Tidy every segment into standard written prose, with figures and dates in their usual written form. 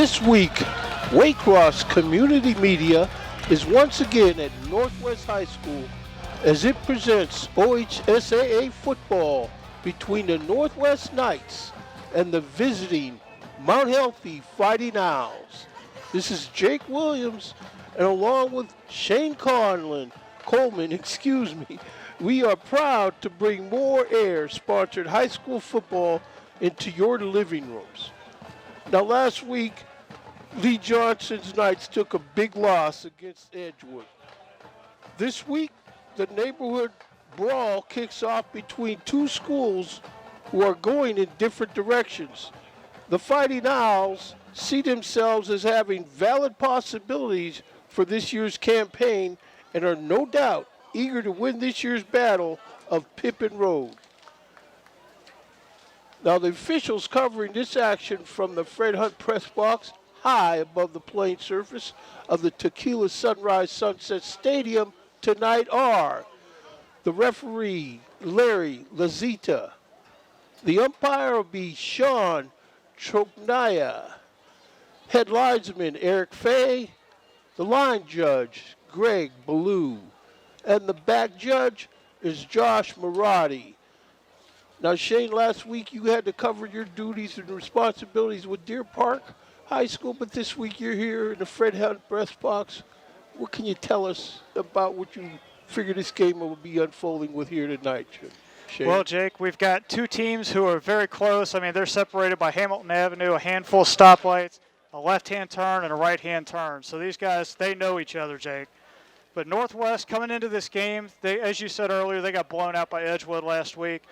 This week, Waycross Community Media is once again at Northwest High School as it presents OHSAA football between the Northwest Knights and the visiting Mount Healthy Fighting Owls. This is Jake Williams, and along with Shane Coleman, we are proud to bring More Air sponsored high school football into your living rooms. Now last week, Lee Johnson's Knights took a big loss against Edgewood. This week, the neighborhood brawl kicks off between two schools who are going in different directions. The Fighting Owls see themselves as having valid possibilities for this year's campaign and are no doubt eager to win this year's battle of Pippin Road. Now the officials covering this action from the Fred Hunt press box high above the playing surface of the Tequila Sunrise Sunset Stadium tonight are the referee, Larry Lazita. The umpire will be Sean Chopnaya. Head linesman, Eric Fay. The line judge, Greg Ballou. And the back judge is Josh Marati. Now, Shane, last week you had to cover your duties and responsibilities with Deer Park High School, but this week you're here in the Fred Hunt press box. What can you tell us about what you figure this game will be unfolding with here tonight, Shane? Well, Jake, we've got two teams who are very close. I mean, they're separated by Hamilton Avenue, a handful of stoplights, a left-hand turn, and a right-hand turn. So these guys, they know each other, Jake. But Northwest coming into this game, they, as you said earlier, they got blown out by Edgewood last week.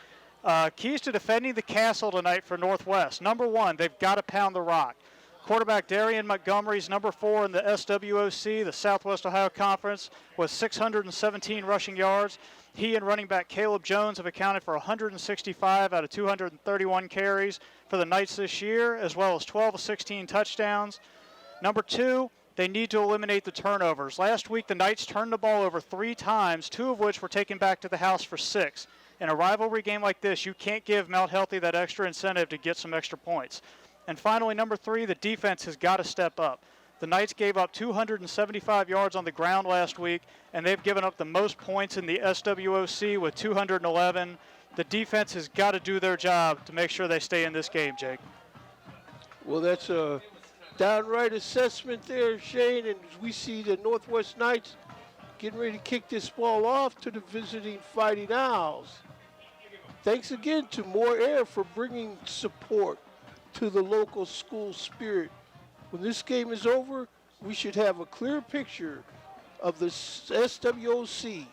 Keys to defending the castle tonight for Northwest. Number one, they've got to pound the rock. Quarterback Darian Montgomery's number 4 in the SWOC, the Southwest Ohio Conference, with 617 rushing yards. He and running back Caleb Jones have accounted for 165 out of 231 carries for the Knights this year, as well as 12 of 16 touchdowns. Number 2, they need to eliminate the turnovers. Last week, the Knights turned the ball over 3 times, 2 of which were taken back to the house for 6. In a rivalry game like this, you can't give Mount Healthy that extra incentive to get some extra points. And finally, number 3, the defense has got to step up. The Knights gave up 275 yards on the ground last week, and they've given up the most points in the SWOC with 211. The defense has got to do their job to make sure they stay in this game, Jake. Well, that's a downright assessment there, Shane, and we see the Northwest Knights getting ready to kick this ball off to the visiting Fighting Owls. Thanks again to More Air for bringing support to the local school spirit. When this game is over, we should have a clear picture of the SWOC.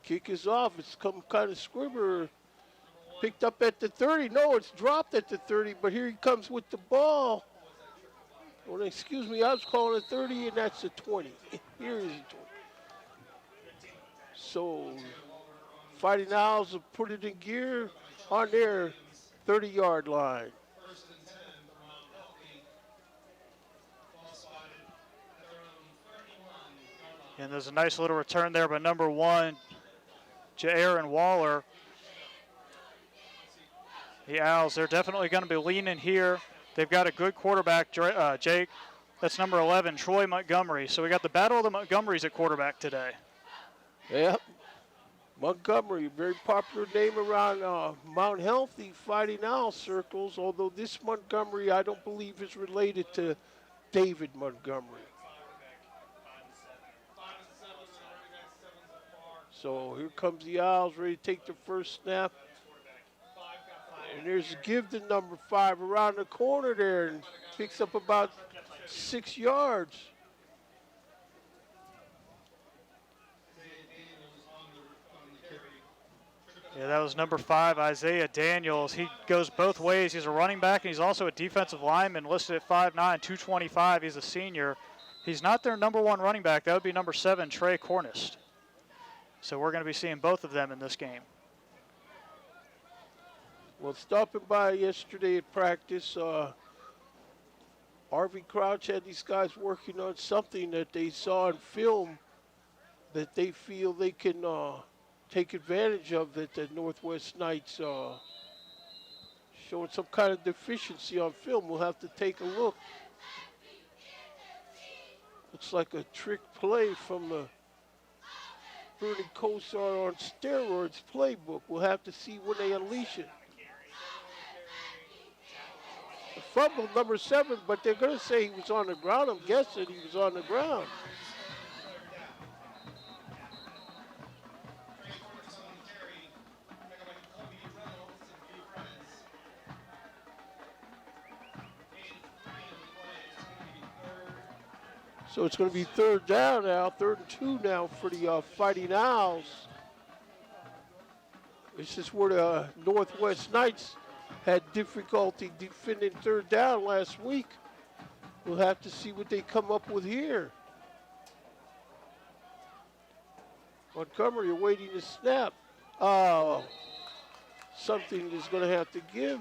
Kick is off. It's come kind of squibber. Picked up at the 30. No, it's dropped at the 30, but here he comes with the ball. Well, excuse me, I was calling it 30, and that's a 20. Here is a 20. So, Fighting Owls have put it in gear on their 30-yard line. And there's a nice little return there by number 1, Jaron Waller. The Owls, they're definitely going to be leaning here. They've got a good quarterback, Jake. That's number 11, Troy Montgomery. So we got the battle of the Montgomerys at quarterback today. Yep. Montgomery, very popular name around Mount Healthy Fighting Owl circles, although this Montgomery I don't believe is related to David Montgomery. So here comes the Owls ready to take the first snap. And there's a give to number 5 around the corner there and picks up about 6 yards. Yeah, that was number 5, Isaiah Daniels. He goes both ways. He's a running back, and he's also a defensive lineman, listed at 5'9", 225. He's a senior. He's not their number 1 running back. That would be number 7, Trey Cornist. So we're going to be seeing both of them in this game. Well, stopping by yesterday at practice, RV Crouch had these guys working on something that they saw in film that they feel they can take advantage of, that the Northwest Knights showing some kind of deficiency on film. We'll have to take a look. Looks like a trick play from the Bernie Kosar on steroids playbook. We'll have to see when they unleash it. The fumble, number 7, but they're going to say he was on the ground. I'm guessing he was on the ground. So it's going to be 3rd down now, 3rd and 2 now for the Fighting Owls. This is where the Northwest Knights had difficulty defending 3rd down last week. We'll have to see what they come up with here. Montgomery awaiting the snap. Oh, something is going to have to give.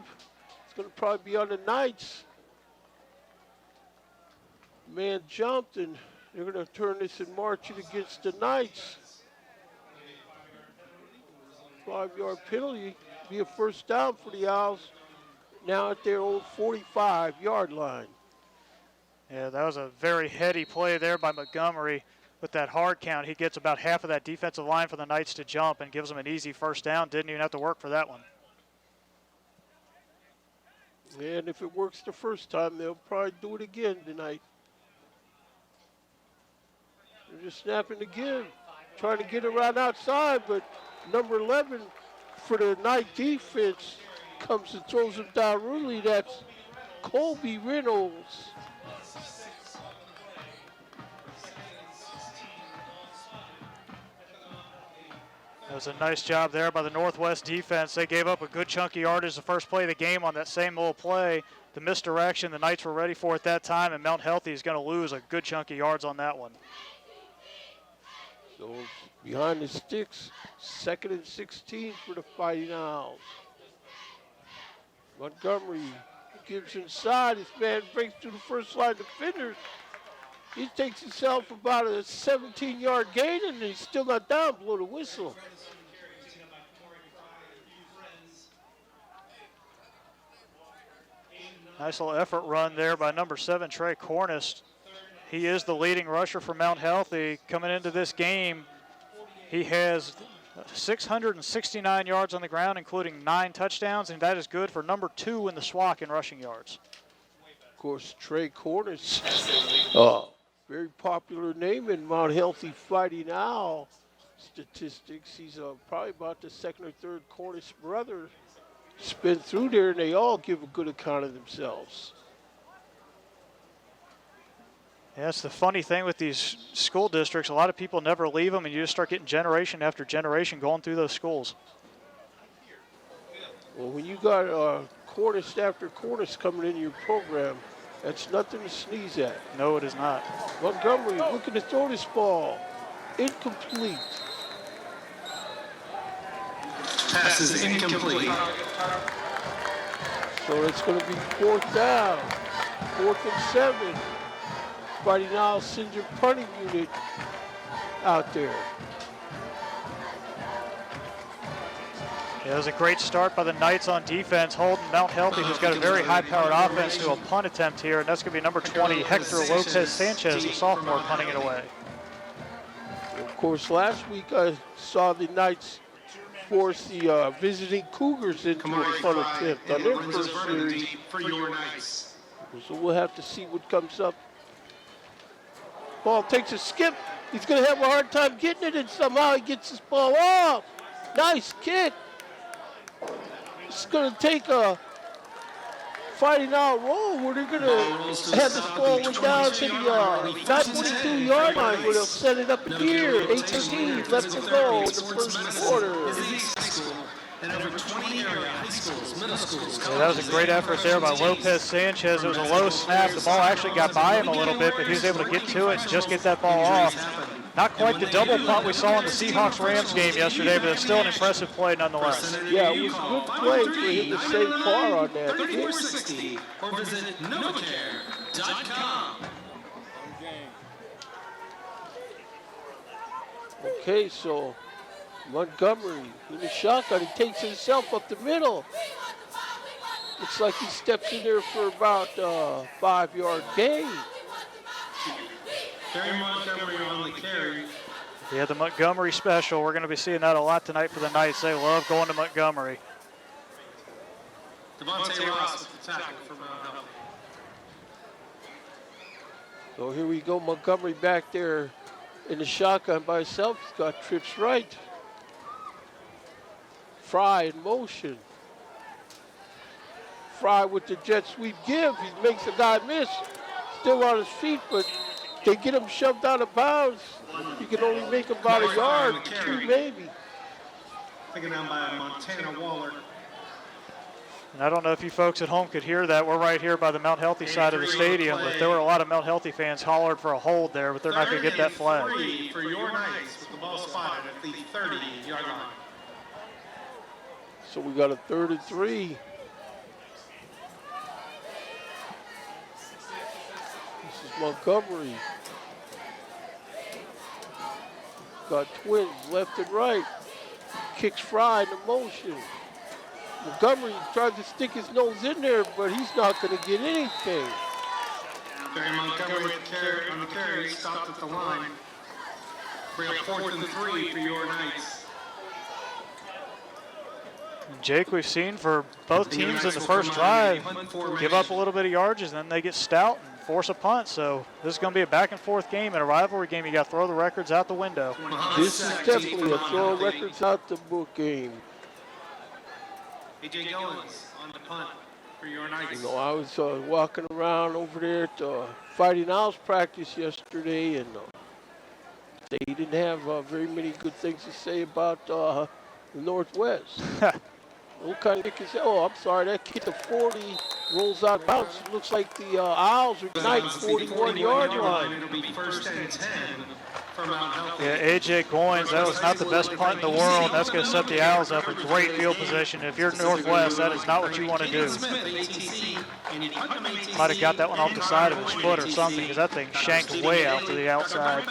It's going to probably be on the Knights. Man jumped, and they're going to turn this and march it against the Knights. 5-yard penalty, be a 1st down for the Owls, now at their old 45-yard line. Yeah, that was a very heady play there by Montgomery. With that hard count, he gets about half of that defensive line for the Knights to jump and gives them an easy 1st down. Didn't even have to work for that one. And if it works the first time, they'll probably do it again tonight. They're just snapping again, trying to get around outside, but number 11 for the Knight defense comes and throws him down early. That's Colby Reynolds. That was a nice job there by the Northwest defense. They gave up a good chunky yardage the first play of the game on that same little play. The misdirection the Knights were ready for at that time, and Mount Healthy is going to lose a good chunky yards on that one. So behind the sticks, 2nd and 16 for the Fighting Owls. Montgomery gives inside. This man breaks through the first line defenders. He takes himself about a 17-yard gain, and he's still not down. Blow the whistle. Nice little effort run there by number 7, Trey Cornish. He is the leading rusher for Mount Healthy. Coming into this game, he has 669 yards on the ground, including 9 touchdowns, and that is good for number 2 in the SWAC in rushing yards. Of course, Trey Cornish, very popular name in Mount Healthy Fighting Owl statistics. He's probably about the 2nd or 3rd Cornish brother. Spin through there, and they all give a good account of themselves. Yeah, that's the funny thing with these school districts. A lot of people never leave them, and you just start getting generation after generation going through those schools. Well, when you got Cornish after Cornish coming into your program, that's nothing to sneeze at. No, it is not. Montgomery looking to throw this ball. Incomplete. Pass is incomplete. So it's going to be 4th down. 4th and 7. Fighting Owls sends your punting unit out there. Yeah, it was a great start by the Knights on defense, holding Mount Healthy, who's got a very high-powered offense, to a punt attempt here, and that's going to be number 20, Hector Lopez Sanchez, the sophomore, punting it away. Of course, last week I saw the Knights force the visiting Cougars into a punt attempt on their first series. So we'll have to see what comes up. Ball takes a skip. He's going to have a hard time getting it, and somehow he gets his ball off. Nice kick. It's going to take a Fighting Owl roll where they're going to have this ball way down to the 22-yard line where they'll set it up in here. 8:15 left to go in the first quarter. And over 20 area high schools, middle schools. Yeah, that was a great effort there by Lopez Sanchez. It was a low snap. The ball actually got by him a little bit, but he was able to get to it and just get that ball off. Not quite the double punt we saw in the Seahawks-Rams game yesterday, but it's still an impressive play nonetheless. Yeah, it was a good play for him to save Carr on that. 3460 or visit novacare.com. Okay, so Montgomery in the shotgun. He takes himself up the middle. Looks like he steps in there for about 5-yard gain. Terry Montgomery on the carry. Yeah, the Montgomery special. We're going to be seeing that a lot tonight for the Knights. They love going to Montgomery. Devontae Ross with the tackle for Mount Healthy. So here we go, Montgomery back there in the shotgun by himself. He's got trips right. Fry in motion. Fry with the jet sweep give. He makes a guy miss. Still on his feet, but they get him shoved out of bounds. He can only make about a yard, 2 maybe. Taken down by Montana Waller. And I don't know if you folks at home could hear that. We're right here by the Mount Healthy side of the stadium, but there were a lot of Mount Healthy fans hollered for a hold there, but they're not going to get that flag. 3 for your Knights with the ball spotted at the 30-yard line. So we got a 3rd and 3. This is Montgomery. Got twins left and right. Kicks Fry in the motion. Montgomery tried to stick his nose in there, but he's not going to get anything. Terry Montgomery on the carry, stopped at the line. Bring up 4th and 3 for your Knights. Jake, we've seen for both teams in the first drive give up a little bit of yardage, and then they get stout and force a punt. So this is going to be a back-and-forth game. In a rivalry game, you got to throw the records out the window. This is definitely a throw records out the book game. A.J. Goins on the punt for your Knights. You know, I was walking around over there at Fighting Owls practice yesterday, and they didn't have very many good things to say about the Northwest. What kind of kick is that? Oh, I'm sorry, that kick to 40 rolls out of bounds. It looks like the Owls are tonight 41-yard line. It'll be 1st and 10 for Mount Healthy. Yeah, A.J. Goins, that was not the best punt in the world. That's going to set the Owls up in great field position. If you're Northwest, that is not what you want to do. Might have got that one off the side of his foot or something, because that thing shanked way out to the outside.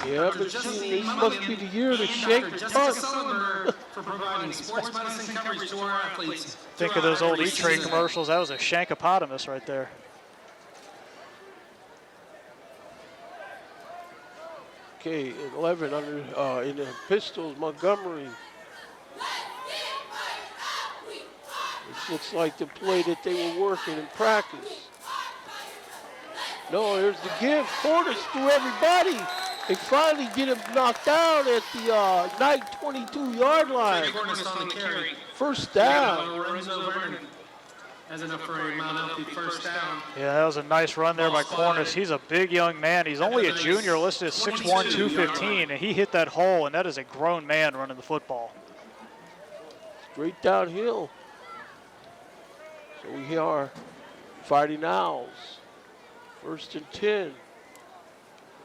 Yeah, but this must be the year to shake the punt. For providing sports medicine coverage to our athletes. Think of those old E-Trade commercials. That was a shankopotamus right there. Okay, 11 under in the pistols, Montgomery. This looks like the play that they were working in practice. No, there's the give. Corners through everybody. They finally get him knocked down at the Knight 22-yard line. First down. Has enough for a Mount Healthy first down. Yeah, that was a nice run there by Cornish. He's a big young man. He's only a junior, listed as 6'1", 215, and he hit that hole, and that is a grown man running the football. Straight downhill. So we are Fighting Owls. 1st and 10.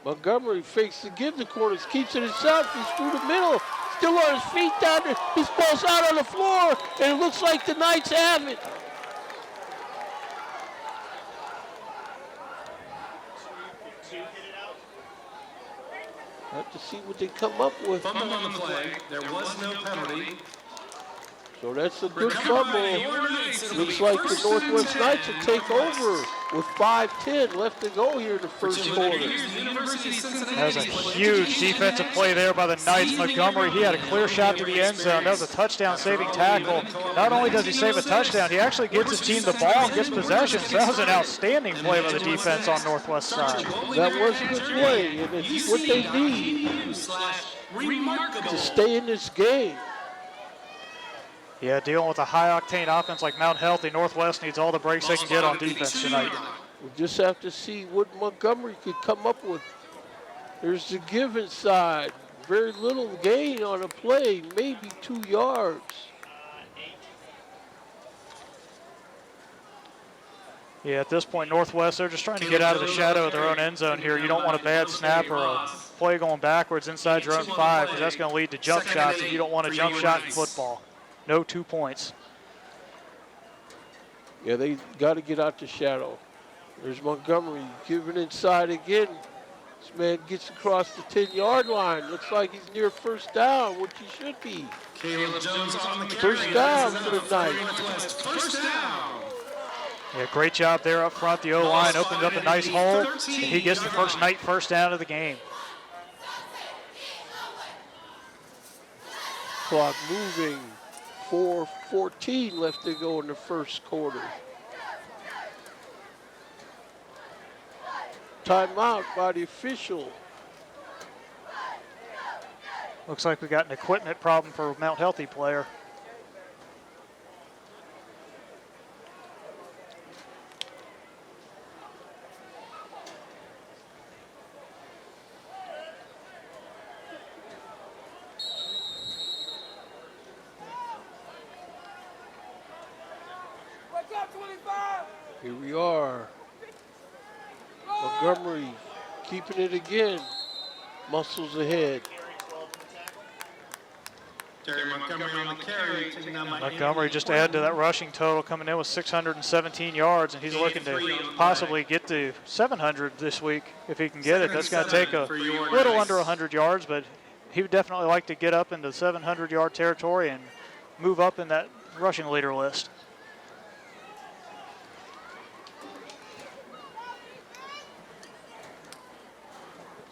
Montgomery fakes to give the Cornish, keeps it himself. He's through the middle, still on his feet down there. His ball's out on the floor, and it looks like the Knights have it. Have to see what they come up with. Fumble on the play. There was no penalty. So that's a good fumble. Looks like the Northwest Knights will take over with 5:10 left to go here in the first quarter. That was a huge defensive play there by the Knights. Montgomery, he had a clear shot to the end zone. That was a touchdown-saving tackle. Not only does he save a touchdown, he actually gives his team the ball and gets possession. So that was an outstanding play by the defense on Northwest side. That was a good play, and it's what they need to stay in this game. Yeah, dealing with a high-octane offense like Mount Healthy, Northwest needs all the breaks they can get on defense tonight. We'll just have to see what Montgomery could come up with. There's the give inside. Very little gain on a play, maybe 2 yards. Yeah, at this point, Northwest, they're just trying to get out of the shadow of their own end zone here. You don't want a bad snap or a play going backwards inside your own 5, because that's going to lead to jump shots, and you don't want a jump shot in football. No 2 points. Yeah, they got to get out the shadow. There's Montgomery giving inside again. This man gets across the 10-yard line. Looks like he's near first down, which he should be. Caleb Jones on the carry. First down for the Knights. First down Yeah, great job there up front. The O-line opened up a nice hole, and he gets the first down of the game. Clock moving. 4:14 left to go in the first quarter. Timeout by the official. Looks like we got an equipment problem for a Mount Healthy player. Here we are. Montgomery keeping it again. Muscles ahead. Terry Montgomery on the carry, taken down by Montgomery just added to that rushing total, coming in with 617 yards, and he's looking to possibly get to 700 this week if he can get it. That's going to take a little under 100 yards, but he would definitely like to get up into 700-yard territory and move up in that rushing leader list.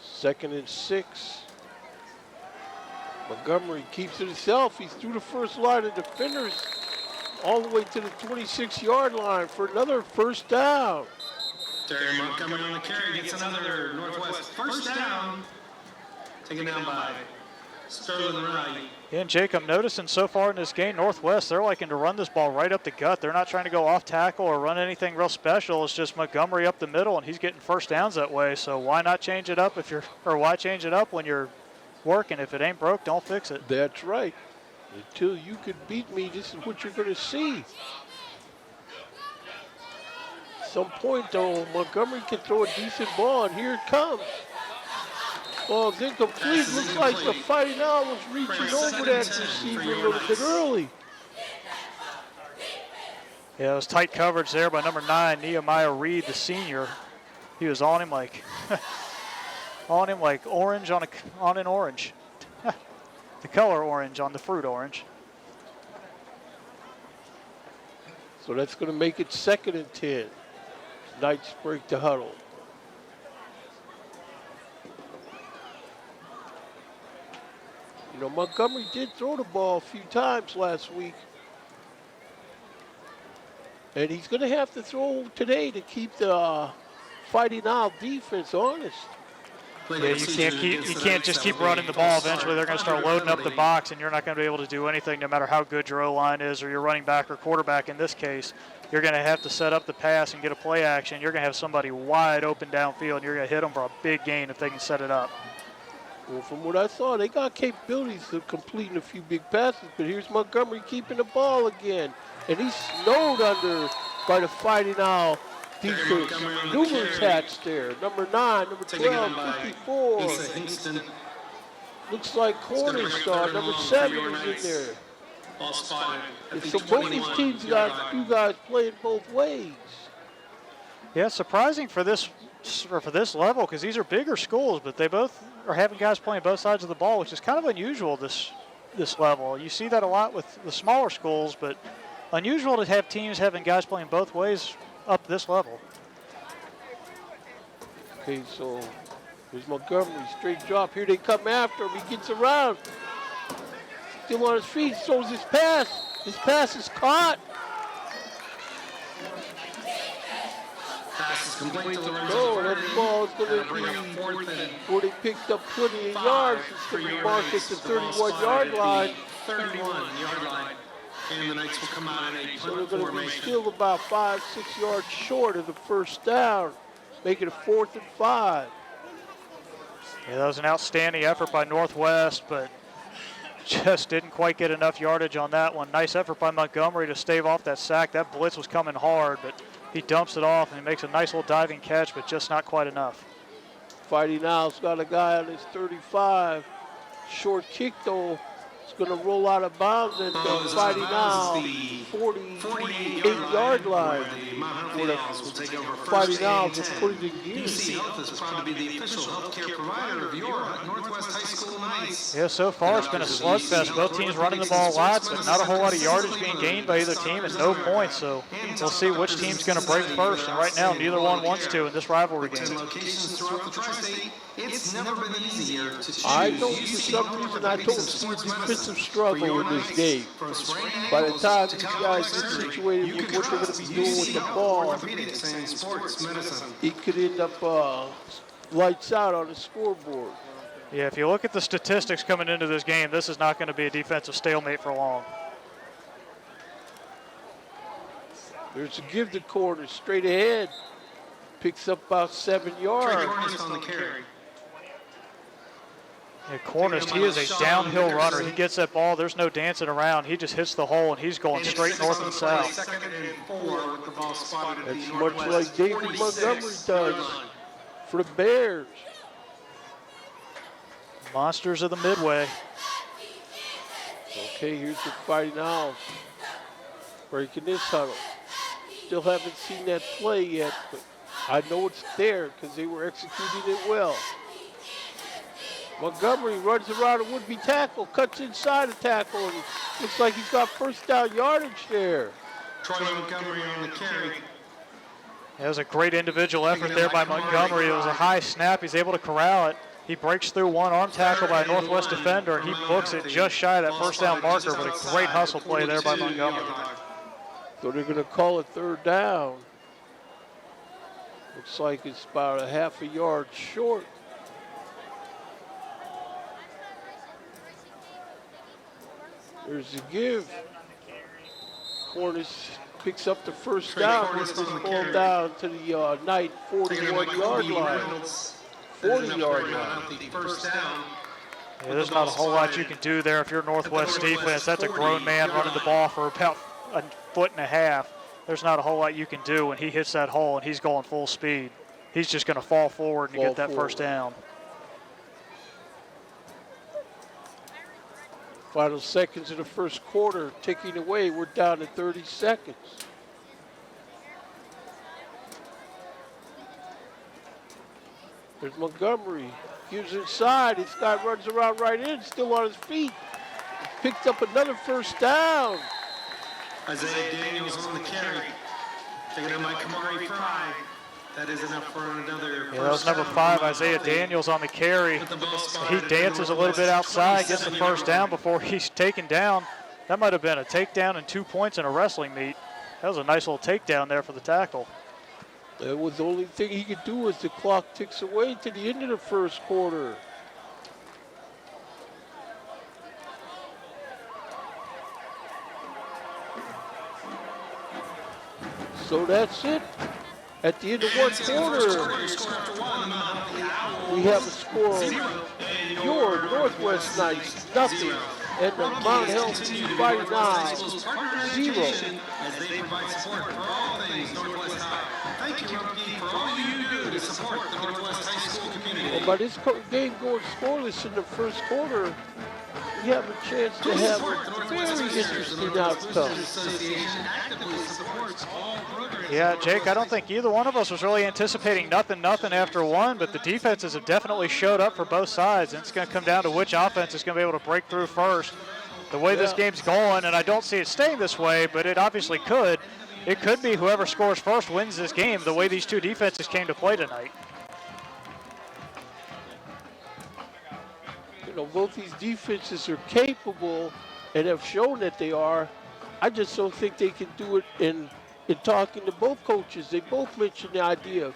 Second and 6. Montgomery keeps it himself. He's through the first line of defenders all the way to the 26-yard line for another first down. Terry Montgomery on the carry gets another Northwest first down. Taken down by Sterling Wright. Yeah, and Jake, I'm noticing so far in this game, Northwest, they're liking to run this ball right up the gut. They're not trying to go off tackle or run anything real special. It's just Montgomery up the middle, and he's getting first downs that way. So why not change it up why change it up when you're working? If it ain't broke, don't fix it. That's right. Until you can beat me, this is what you're going to see. Some point, though, Montgomery can throw a decent ball, and here it comes. Ball's incomplete. Looks like the Fighting Owl was reaching over that receiver a little bit early. Yeah, it was tight coverage there by number 9, Nehemiah Reed, the senior. He was on him like orange on an orange. The color orange on the fruit orange. So that's going to make it 2nd and 10. Knights break the huddle. You know, Montgomery did throw the ball a few times last week. And he's going to have to throw today to keep the Fighting Owl defense honest. Yeah, you can't just keep running the ball. Eventually, they're going to start loading up the box, and you're not going to be able to do anything no matter how good your O-line is or your running back or quarterback in this case. You're going to have to set up the pass and get a play action. You're going to have somebody wide open downfield, and you're going to hit them for a big gain if they can set it up. Well, from what I saw, they got capabilities of completing a few big passes, but here's Montgomery keeping the ball again. And he's snowed under by the Fighting Owl defense. Numerous hats there. Number 9, number 12, 54. Looks like Cornerstar, number 7 is in there. So both these teams got two guys playing both ways. Yeah, surprising for this level because these are bigger schools, but they both are having guys playing both sides of the ball, which is kind of unusual this level. You see that a lot with the smaller schools, but unusual to have teams having guys playing both ways up this level. Okay, so here's Montgomery, straight drop. Here they come after him. He gets around. Still on his feet, throws his pass. His pass is caught. Pass is complete to Lorenzo. Oh, that ball is going to be where they picked up plenty of yards. It's going to be marked at the 31-yard line. 31-yard line. And the Knights will come out in a So they're punt going to be formation. still about 5-6 yards short of the first down, making it 4th and 5. Yeah, that was an outstanding effort by Northwest, but just didn't quite get enough yardage on that one. Nice effort by Montgomery to stave off that sack. That blitz was coming hard, but he dumps it off and he makes a nice little diving catch, but just not quite enough. Fighting Owl's got a guy on his 35. Short kick, though. It's going to roll out of bounds at the Fighting Owl 48-yard line. Where the Fighting Owls will put it in gear. DC Health is proud to be the official healthcare provider of your Northwest High School Knights. Yeah, so far it's been a slugfest. Both teams running the ball lots, but not a whole lot of yardage being gained by either team and no points. So we'll see which team's going to break first. And right now, neither one wants to in this rivalry game. Locations throughout the tri-state, it's never been easier to choose. I know for some reason I told Steve defensive struggle in this game. By the time these guys get situated with what they're going to be doing with the ball, it could end up lights out on the scoreboard. Yeah, if you look at the statistics coming into this game, this is not going to be a defensive stalemate for long. There's a give to corner, straight ahead. Picks up about 7 yards. On the carry. Yeah, Cornish, he is a downhill runner. He gets that ball, there's no dancing around. He just hits the hole, and he's going straight north and south. It's much like David Montgomery does for the Bears. Monsters of the Midway. Okay, here's the fighting out. Breaking this huddle. Still haven't seen that play yet, but I know it's there because they were executing it well. Montgomery runs around a would-be tackle, cuts inside the tackle, and looks like he's got first down yardage there. Troy Montgomery on the carry. That was a great individual effort there by Montgomery. It was a high snap. He's able to corral it. He breaks through one arm tackle by a Northwest defender, and he books it just shy of that first down marker, but a great hustle play there by Montgomery. So they're going to call it third down. Looks like it's about a half a yard short. There's the give. Cornish picks up the first down. This is going down to the Knight 41-yard line. 40-yard line. Yeah, there's not a whole lot you can do there if you're Northwest defense. That's a grown man running the ball for about a foot and a half. There's not a whole lot you can do when he hits that hole and he's going full speed. He's just going to fall forward and get that first down. Final seconds of the first quarter ticking away. We're down to 30 seconds. There's Montgomery. Gives inside. This guy runs around right in, still on his feet. Picked up another first down. Isaiah Daniels on the carry. Taking it by Kamari Fry. That is enough for another. Yeah, that was number 5, Isaiah Daniels on the carry. He dances a little bit outside, gets the first down before he's taken down. That might have been a takedown and 2 points in a wrestling meet. That was a nice little takedown there for the tackle. That was the only thing he could do as the clock ticks away to the end of the first quarter. So that's it. At the end of one quarter, we have a score of your Northwest Knights, nothing, and the Mount Health Fighting Owls, 0. As they provide support for all things Northwest High. Thank you, Rookie, for all you do to support the Northwest High School community. Well, by this game going scoreless in the first quarter, we have a chance to have a very interesting outcome. Yeah, Jake, I don't think either one of us was really anticipating nothing after one, but the defenses have definitely showed up for both sides, and it's going to come down to which offense is going to be able to break through first. The way this game's going, and I don't see it staying this way, but it obviously could. It could be whoever scores first wins this game, the way these two defenses came to play tonight. You know, both these defenses are capable and have shown that they are. I just don't think they can do it in talking to both coaches. They both mentioned the idea of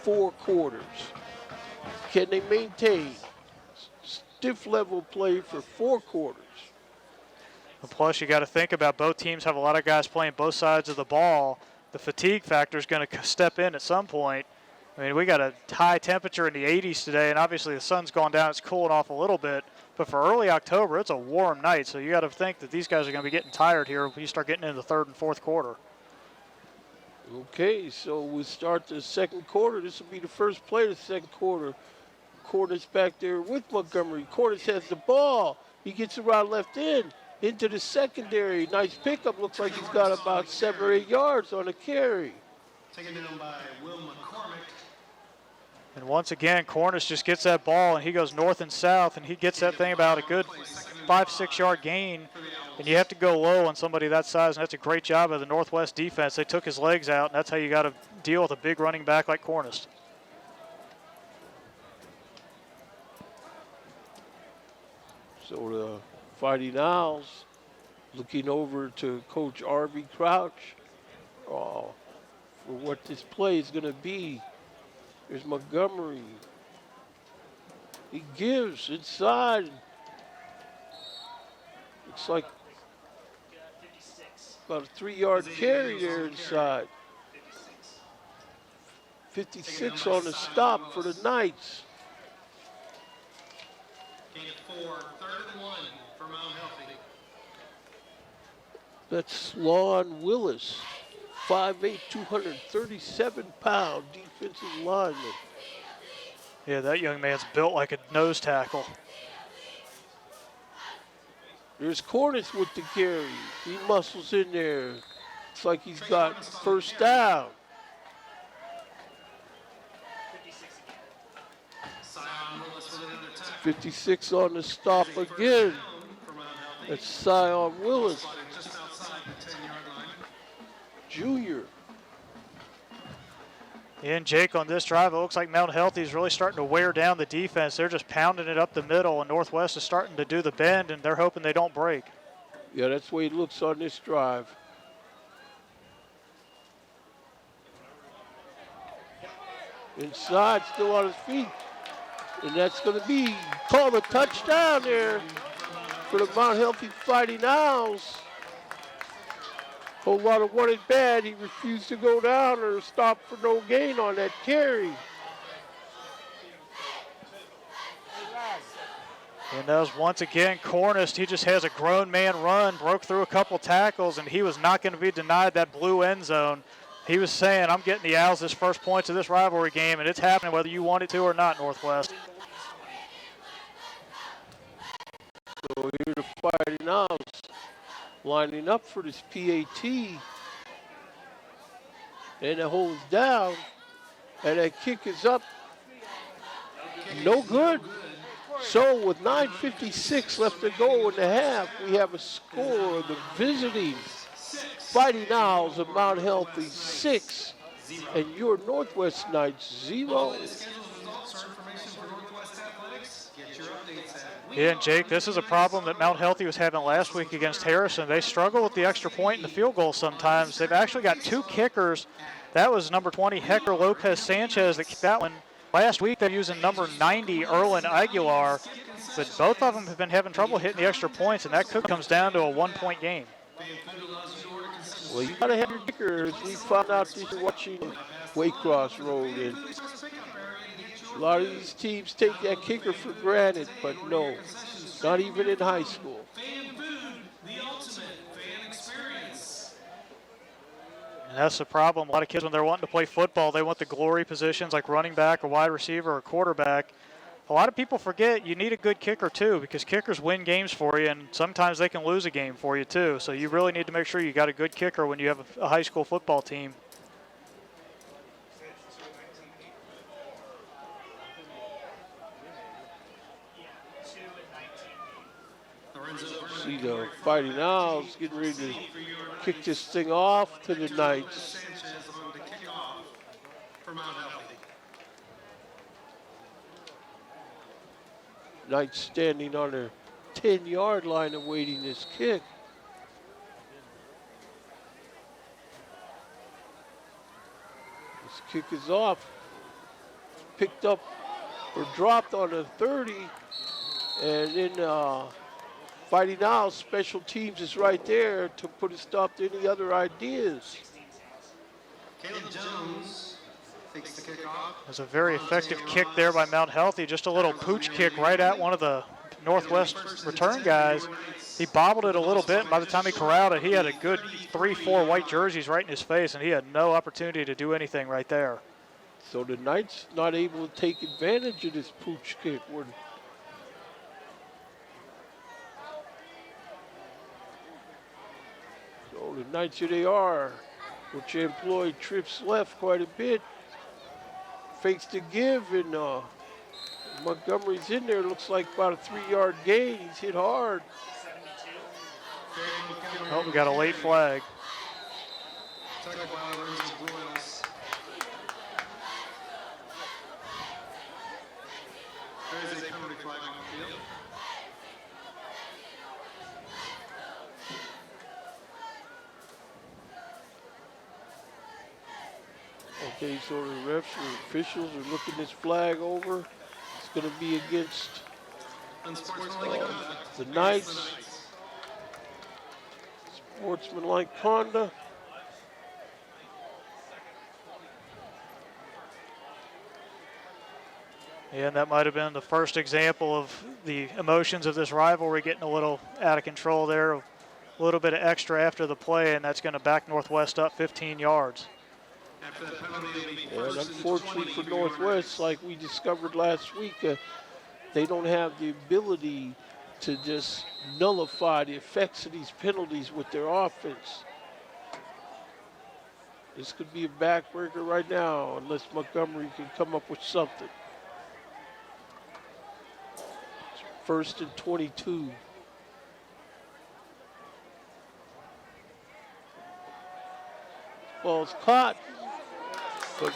4 quarters. Can they maintain stiff level play for 4 quarters? Plus, you got to think about both teams have a lot of guys playing both sides of the ball. The fatigue factor is going to step in at some point. I mean, we got a high temperature in the 80s today, and obviously the sun's gone down. It's cooling off a little bit. But for early October, it's a warm night, so you got to think that these guys are going to be getting tired here when you start getting into the third and fourth quarter. Okay, so we start the second quarter. This will be the first play of the second quarter. Cornish back there with Montgomery. Cornish has the ball. He gets around left into the secondary. Nice pickup. Looks like he's got about 7 or 8 yards on the carry. Taken down by Will McCormick. And once again, Cornish just gets that ball, and he goes north and south, and he gets that thing about a good 5-6 yard gain. And you have to go low on somebody that size, and that's a great job of the Northwest defense. They took his legs out, and that's how you got to deal with a big running back like Cornish. So the Fighting Owls looking over to Coach R.B. Crouch for what this play is going to be. There's Montgomery. He gives inside. Looks like about a 3-yard carry there inside. 56 on the stop for the Knights. Gain of 4, 3rd and 1 for Mount Healthy. That's Lon Willis, 5'8", 237-pound defensive lineman. Yeah, that young man's built like a nose tackle. There's Cornish with the carry. He muscles in there. It's like he's got first down. 56 on the stop again. That's Sion Willis, junior. And Jake, on this drive, it looks like Mount Healthy is really starting to wear down the defense. They're just pounding it up the middle, and Northwest is starting to do the bend, and they're hoping they don't break. Yeah, that's the way it looks on this drive. Inside, still on his feet. And that's going to be called a touchdown there for the Mount Healthy Fighting Owls. Whole lot of wanted bad. He refused to go down or stop for no gain on that carry. And that was once again Cornish. He just has a grown man run, broke through a couple tackles, and he was not going to be denied that blue end zone. He was saying, I'm getting the Owls this first points of this rivalry game, and it's happening whether you want it to or not, Northwest. So here the Fighting Owls lining up for this PAT. And it holds down, and that kick is up. No good. So with 9:56 left to go in the half, we have a score of the visiting Fighting Owls of Mount Healthy 6 and your Northwest Knights 0. Yeah, and Jake, this is a problem that Mount Healthy was having last week against Harrison. They struggle with the extra point and the field goal sometimes. They've actually got two kickers. That was number 20, Hector Lopez Sanchez, that kicked that one. Last week they're using number 90, Erwin Aguilar. But both of them have been having trouble hitting the extra points, and that comes down to a 1-point game. Well, you gotta have your kicker, as we found out this watching Waycross Road. And a lot of these teams take that kicker for granted, but no, not even in high school. And that's the problem. A lot of kids, when they're wanting to play football, they want the glory positions like running back or wide receiver or quarterback. A lot of people forget you need a good kicker too, because kickers win games for you, and sometimes they can lose a game for you too. So you really need to make sure you got a good kicker when you have a high school football team. See the Fighting Owls getting ready to kick this thing off to the Knights. Knights standing on their 10-yard line awaiting this kick. This kick is off. Picked up or dropped on the 30. And then Fighting Owls special teams is right there to put a stop to any other ideas. Caleb Jones takes the kick off. It was a very effective kick there by Mount Healthy. Just a little pooch kick right at one of the Northwest return guys. He bobbled it a little bit, and by the time he corralled it, he had a good 3-4 white jerseys right in his face, and he had no opportunity to do anything right there. So the Knights not able to take advantage of this pooch kick. So the Knights, here they are, which employed trips left quite a bit. Fakes to give, and Montgomery's in there. Looks like about a 3-yard gain. He's hit hard. Oh, we got a late flag. Tackle by Lorenzo Broyles. There is a penalty flag on the field. Okay, so the refs or officials are looking this flag over. It's going to be against the Knights. Sportsmanlike conduct. Yeah, and that might have been the first example of the emotions of this rivalry getting a little out of control there. A little bit of extra after the play, and that's going to back Northwest up 15 yards. And unfortunately for Northwest, like we discovered last week, they don't have the ability to just nullify the effects of these penalties with their offense. This could be a backbreaker right now unless Montgomery can come up with something. It's 1st and 22. Ball's caught, but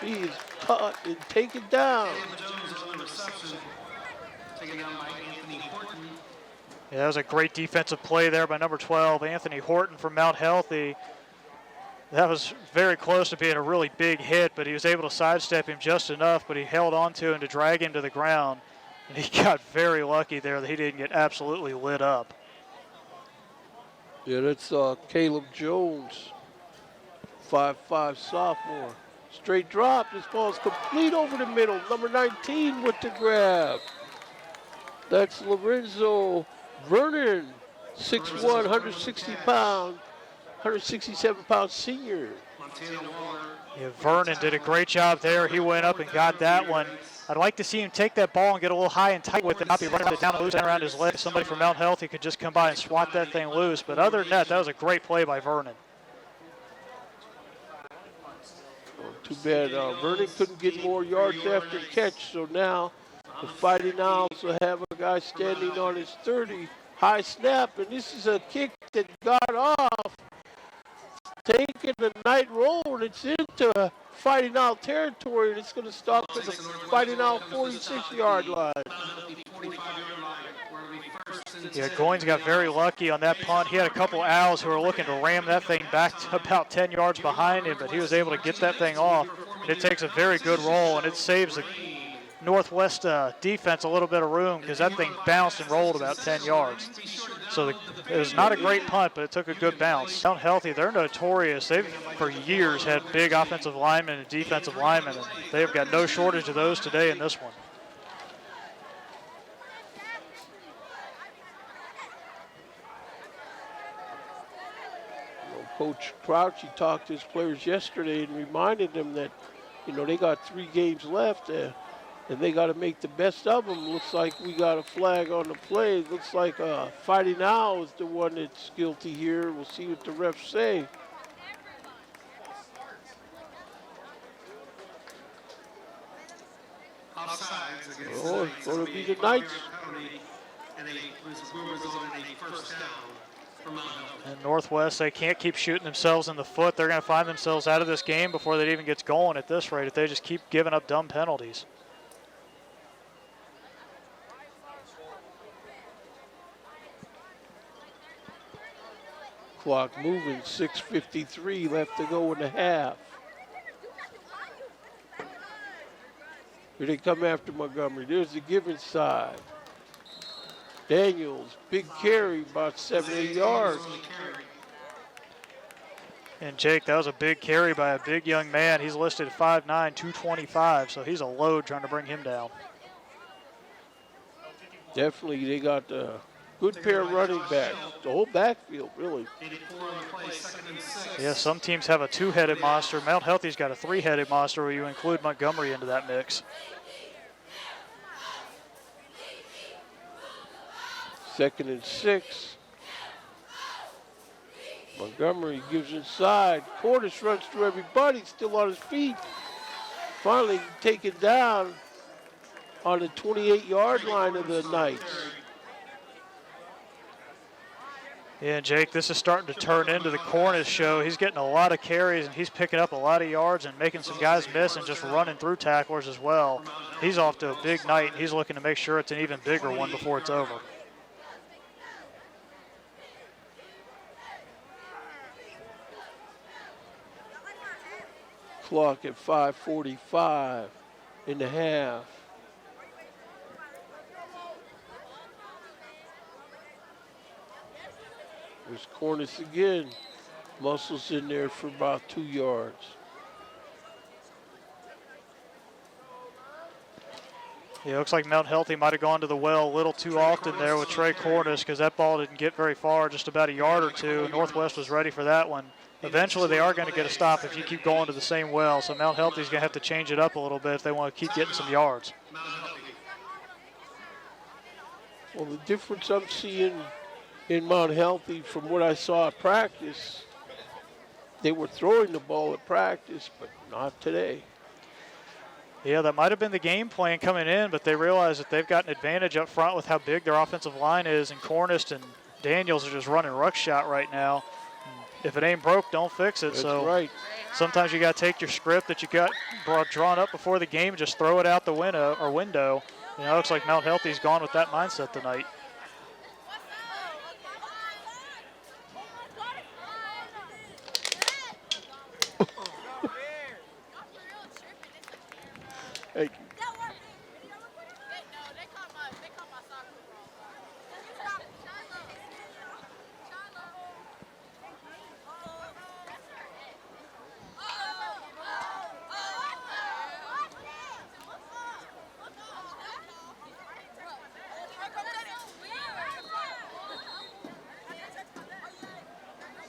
he is caught and taken down. Yeah, that was a great defensive play there by number 12, Anthony Horton from Mount Healthy. That was very close to being a really big hit, but he was able to sidestep him just enough, but he held on to him to drag him to the ground. And he got very lucky there that he didn't get absolutely lit up. Yeah, that's Caleb Jones, 5'5" sophomore. Straight drop. This ball's complete over the middle. Number 19 with the grab. That's Lorenzo Vernon, 6'1", 160-pound, 167-pound senior. Yeah, Vernon did a great job there. He went up and got that one. I'd like to see him take that ball and get a little high and tight with it, not be running it down and loose around his leg. Somebody from Mount Healthy could just come by and swat that thing loose. But other than that, that was a great play by Vernon. Too bad Vernon couldn't get more yards after catch, so now the Fighting Owls will have a guy standing on his 30, high snap, and this is a kick that got off, taking the night roll, and it's into Fighting Owl territory, and it's going to stop at the Fighting Owl 46-yard line. Yeah, Goins got very lucky on that punt. He had a couple Owls who were looking to ram that thing back to about 10 yards behind him, but he was able to get that thing off. And it takes a very good roll, and it saves the Northwest defense a little bit of room because that thing bounced and rolled about 10 yards. So it was not a great punt, but it took a good bounce. Mount Healthy, they're notorious. They've, for years, had big offensive linemen and defensive linemen, and they've got no shortage of those today in this one. Coach Crouch, he talked to his players yesterday and reminded them that, you know, they got 3 games left and they got to make the best of them. Looks like we got a flag on the play. Looks like Fighting Owl is the one that's guilty here. We'll see what the refs say. Oh, it's going to be the Knights. And Northwest, they can't keep shooting themselves in the foot. They're going to find themselves out of this game before it even gets going at this rate if they just keep giving up dumb penalties. Clock moving, 6:53 left to go in the half. Here they come after Montgomery. There's the given side. Daniels, big carry, about 7-8 yards. And Jake, that was a big carry by a big young man. He's listed 5'9", 225, so he's a load trying to bring him down. Definitely, they got a good pair of running backs. The whole backfield, really. Yeah, some teams have a 2-headed monster. Mount Healthy's got a 3-headed monster where you include Montgomery into that mix. 2nd and 6. Montgomery gives inside. Cordes runs through everybody, still on his feet. Finally taken down on the 28-yard line of the Knights. Yeah, Jake, this is starting to turn into the Cornish show. He's getting a lot of carries, and he's picking up a lot of yards and making some guys miss and just running through tacklers as well. He's off to a big night, and he's looking to make sure it's an even bigger one before it's over. Clock at 5:45 in the half. There's Cornish again. Muscles in there for about 2 yards. Yeah, it looks like Mount Healthy might have gone to the well a little too often there with Trey Cornish because that ball didn't get very far, just about a yard or two. Northwest was ready for that one. Eventually, they are going to get a stop if you keep going to the same well, so Mount Healthy's going to have to change it up a little bit if they want to keep getting some yards. Well, the difference I'm seeing in Mount Healthy from what I saw at practice, they were throwing the ball at practice, but not today. Yeah, that might have been the game plan coming in, but they realize that they've got an advantage up front with how big their offensive line is, and Cornish and Daniels are just running ruck shot right now. If it ain't broke, don't fix it. That's so right. Sometimes you got to take your script that you got drawn up before the game and just throw it out the window. You know, it looks like Mount Healthy's gone with that mindset tonight. Thank you.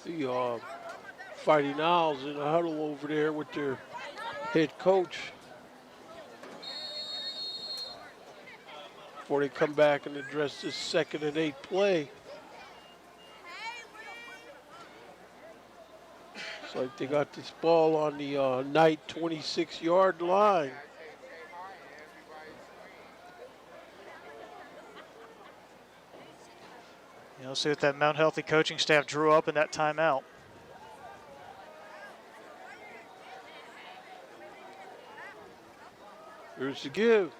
The Fighting Owls in a huddle over there with their head coach before they come back and address this 2nd and 8 play. It's like they got this ball on the Knight 26-yard line. You know, see what that Mount Healthy coaching staff drew up in that timeout. Here's the give.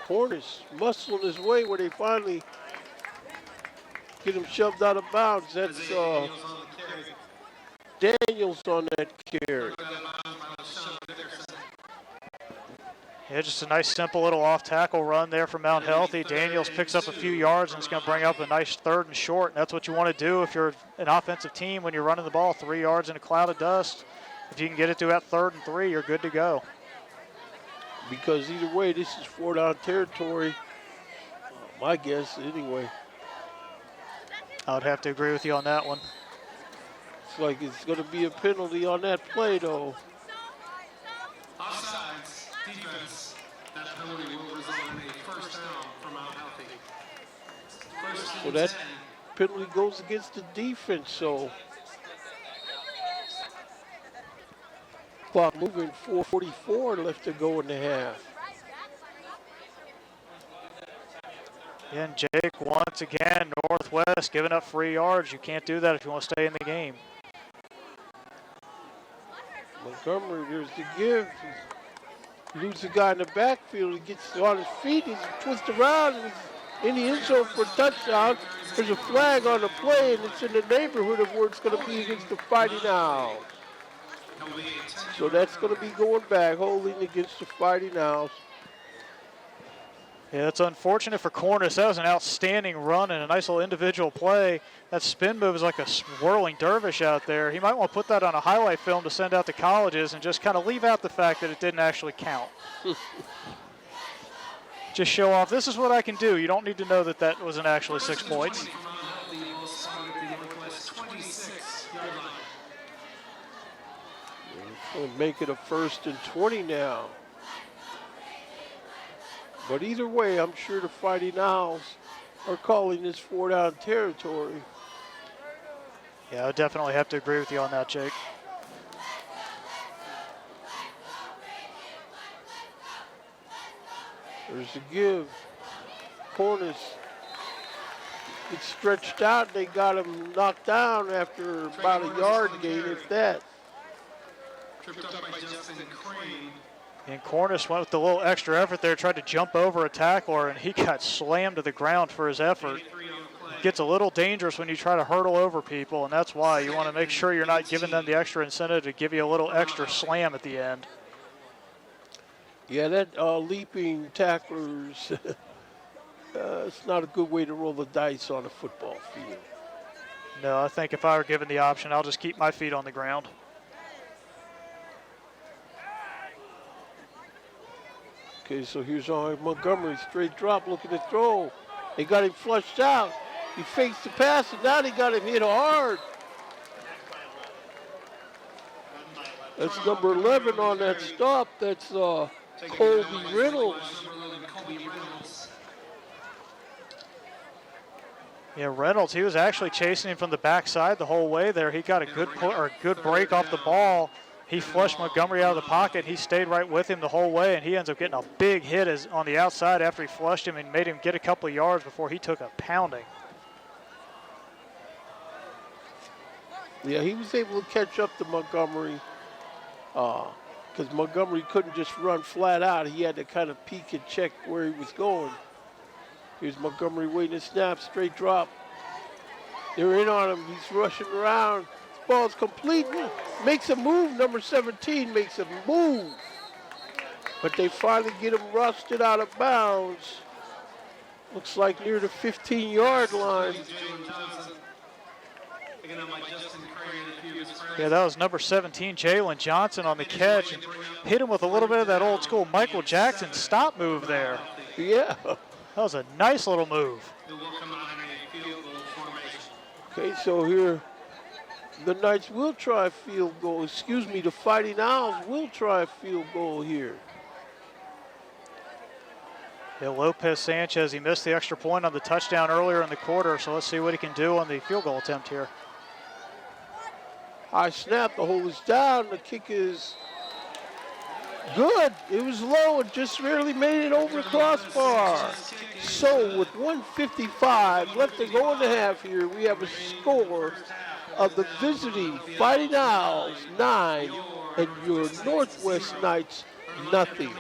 Cornish muscling his way where they finally get him shoved out of bounds. That's Daniels on that carry. Yeah, just a nice, simple little off-tackle run there from Mount Healthy. Daniels picks up a few yards, and it's going to bring up a nice 3rd and short. And that's what you want to do if you're an offensive team when you're running the ball 3 yards in a cloud of dust. If you can get it to that 3rd and 3, you're good to go. Because either way, this is 4-down territory. My guess, anyway. I would have to agree with you on that one. It's like it's going to be a penalty on that play, though. Offsides, defense. That penalty will result in a 1st down for Mount Healthy. So that penalty goes against the defense, so. Clock moving, 4:44 left to go in the half. And Jake, once again, Northwest giving up free yards. You can't do that if you want to stay in the game. Montgomery, there's the give. He loses a guy in the backfield. He gets on his feet. He's twisted around. And he's in the end zone for a touchdown. There's a flag on the play, and it's in the neighborhood of where it's going to be against the Fighting Owls. So that's going to be going back, holding against the Fighting Owls. Yeah, it's unfortunate for Cornish. That was an outstanding run and a nice little individual play. That spin move is like a whirling dervish out there. He might want to put that on a highlight film to send out to colleges and just kind of leave out the fact that it didn't actually count. Just show off, this is what I can do. You don't need to know that that wasn't actually 6 points. Going to make it a 1st and 20 now. But either way, I'm sure the Fighting Owls are calling this 4-down territory. Yeah, I would definitely have to agree with you on that, Jake. There's the give. Cornish It stretched out. They got him knocked down after about a yard gain, if that. Tripped up by Justin Crane. And Cornish went with a little extra effort there, tried to jump over a tackler, and he got slammed to the ground for his effort. It gets a little dangerous when you try to hurdle over people, and that's why you want to make sure you're not giving them the extra incentive to give you a little extra slam at the end. Yeah, that leaping tacklers, it's not a good way to roll the dice on a football field. No, I think if I were given the option, I'll just keep my feet on the ground. Okay, so here's Montgomery, straight drop, looking to throw. They got him flushed out. He fakes the pass, and now they got him hit hard. That's number 11 on that stop. That's Colby Reynolds. Yeah, Reynolds, he was actually chasing him from the backside the whole way there. He got a good break off the ball. He flushed Montgomery out of the pocket. He stayed right with him the whole way, and he ends up getting a big hit on the outside after he flushed him and made him get a couple of yards before he took a pounding. Yeah, he was able to catch up to Montgomery because Montgomery couldn't just run flat out. He had to kind of peek and check where he was going. Here's Montgomery waiting to snap, straight drop. They're in on him. He's rushing around. Ball's complete, makes a move. Number 17 makes a move. But they finally get him rusted out of bounds. Looks like near the 15-yard line. Yeah, that was number 17, Jalen Johnson on the catch. And hit him with a little bit of that old school Michael Jackson stop move there. Yeah. That was a nice little move. Okay, so here the Knights will try a field goal. Excuse me, the Fighting Owls will try a field goal here. Yeah, Lopez Sanchez, he missed the extra point on the touchdown earlier in the quarter, so let's see what he can do on the field goal attempt here. High snap, the hole is down, the kick is good. It was low and just barely made it over the crossbar. So with 1:55 left to go in the half here, we have a score of the visiting Fighting Owls 9 and your Northwest Knights nothing.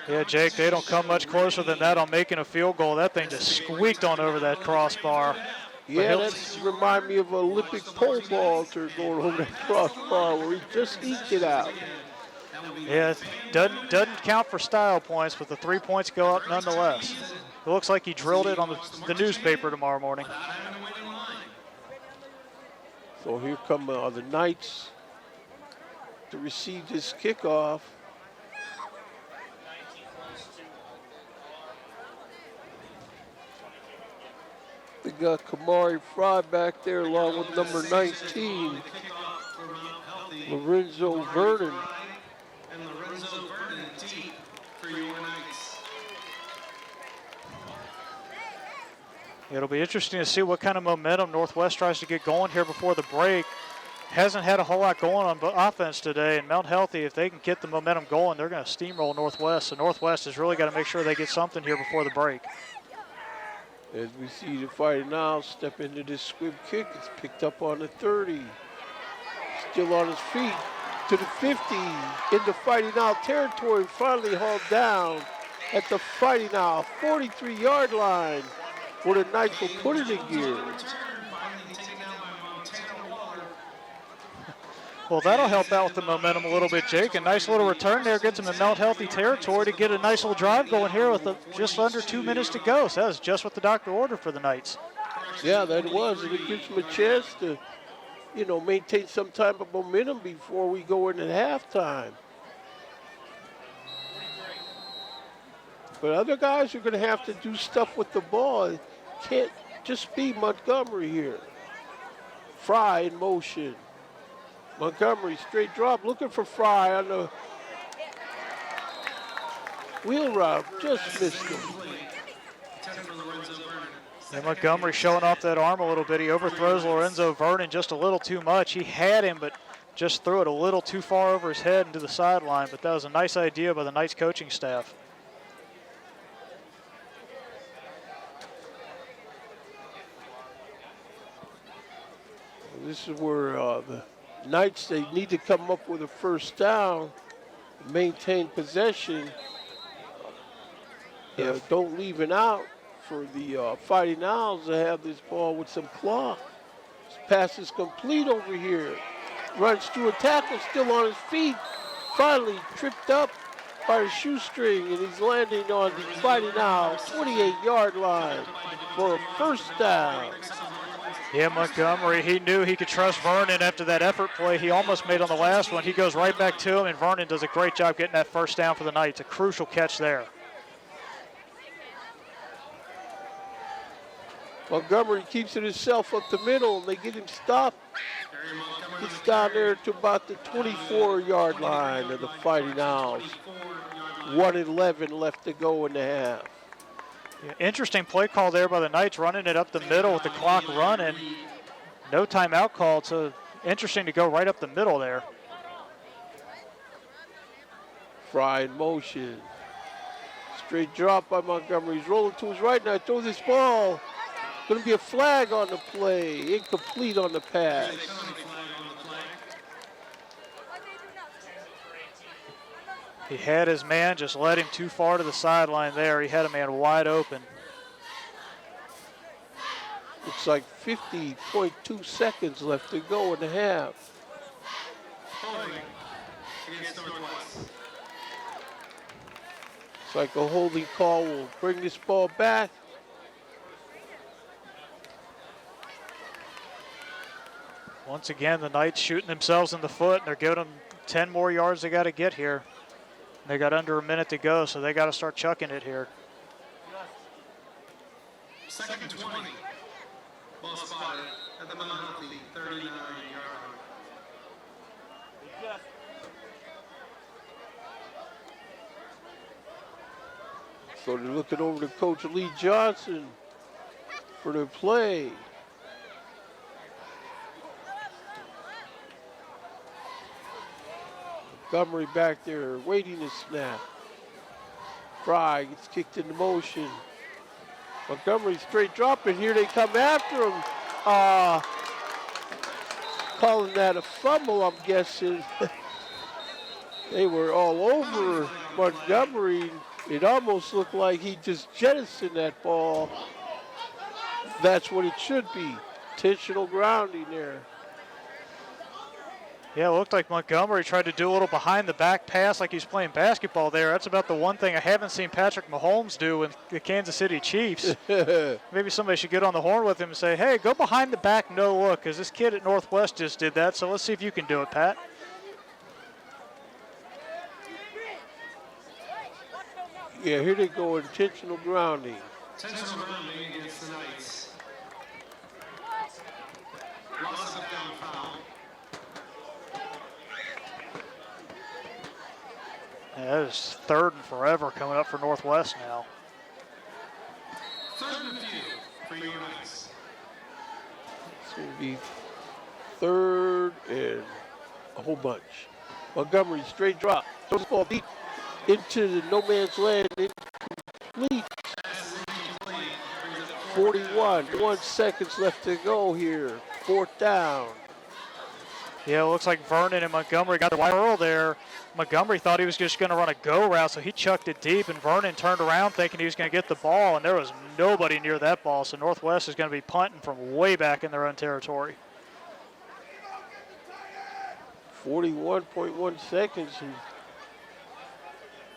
Yeah, Jake, they don't come much closer than that on making a field goal. That thing just squeaked on over that crossbar. Yeah, that reminds me of an Olympic pole vaulter going over that crossbar where he just eked it out. Yeah, it doesn't count for style points, but the 3 points go up nonetheless. It looks like he drilled it on the newspaper tomorrow morning. So here come the Knights to receive this kickoff. We got Kamari Fry back there along with number 19, Lorenzo Vernon. And Lorenzo Vernon deep for your Knights. It'll be interesting to see what kind of momentum Northwest tries to get going here before the break. Hasn't had a whole lot going on offense today, and Mount Healthy, if they can get the momentum going, they're going to steamroll Northwest. So Northwest has really got to make sure they get something here before the break. As we see the Fighting Owls step into this squib kick, it's picked up on the 30. Still on his feet to the 50 into Fighting Owl territory, finally hauled down at the Fighting Owl 43-yard line, where the Knights will put it in gear. Well, that'll help out with the momentum a little bit, Jake. A nice little return there gets him in Mount Healthy territory to get a nice little drive going here with just under 2 minutes to go. So that was just what the doctor ordered for the Knights. Yeah, that was. And it gives them a chance to, maintain some type of momentum before we go into halftime. But other guys are going to have to do stuff with the ball. It can't just be Montgomery here. Fry in motion. Montgomery, straight drop, looking for Fry on the wheel route. Just missed him. And Montgomery showing off that arm a little bit. He overthrows Lorenzo Vernon just a little too much. He had him, but just threw it a little too far over his head into the sideline. But that was a nice idea by the Knights coaching staff. This is where the Knights, they need to come up with a first down, maintain possession. Don't leave it out for the Fighting Owls to have this ball with some clock. This pass is complete over here. Runs through a tackle, still on his feet. Finally tripped up by a shoestring, and he's landing on the Fighting Owls 28-yard line for a first down. Yeah, Montgomery, he knew he could trust Vernon after that effort play he almost made on the last one. He goes right back to him, and Vernon does a great job getting that first down for the Knights. A crucial catch there. Montgomery keeps it himself up the middle, and they get him stopped. Gets down there to about the 24-yard line of the Fighting Owls. 1:11 left to go in the half. Yeah, interesting play call there by the Knights, running it up the middle with the clock running. No timeout call, so interesting to go right up the middle there. Fry in motion. Straight drop by Montgomery. He's rolling to his right now. Throws this ball. Going to be a flag on the play. Incomplete on the pass. He had his man, just led him too far to the sideline there. He had a man wide open. Looks like 50.2 seconds left to go in the half. It's like a holding call will bring this ball back. Once again, the Knights shooting themselves in the foot, and they're giving them 10 more yards they got to get here. They got under a minute to go, so they got to start chucking it here. Second and 20. Ball spotted at the Mount 39-yard line. So they're looking over to Coach Lee Johnson for their play. Montgomery back there waiting to snap. Fry gets kicked into motion. Montgomery straight dropping. Here they come after him. Calling that a fumble, I'm guessing. They were all over Montgomery. It almost looked like he just jettisoned that ball. That's what it should be. Intentional grounding there. Yeah, it looked like Montgomery tried to do a little behind the back pass like he's playing basketball there. That's about the one thing I haven't seen Patrick Mahomes do with the Kansas City Chiefs. Maybe somebody should get on the horn with him and say, hey, go behind the back, no look, because this kid at Northwest just did that, so let's see if you can do it, Pat. Yeah, here they go, intentional grounding. Intentional grounding against the Knights. Loss of down foul. Yeah, that is third and forever coming up for Northwest now. Third and few for your Knights. It's going to be third and a whole bunch. Montgomery straight drop. Throws the ball deep into the no man's land. Incomplete. 41 seconds left to go here. Fourth down. Yeah, it looks like Vernon and Montgomery got the wide earl there. Montgomery thought he was just going to run a go route, so he chucked it deep, and Vernon turned around thinking he was going to get the ball, and there was nobody near that ball, so Northwest is going to be punting from way back in their own territory. 41.1 seconds. And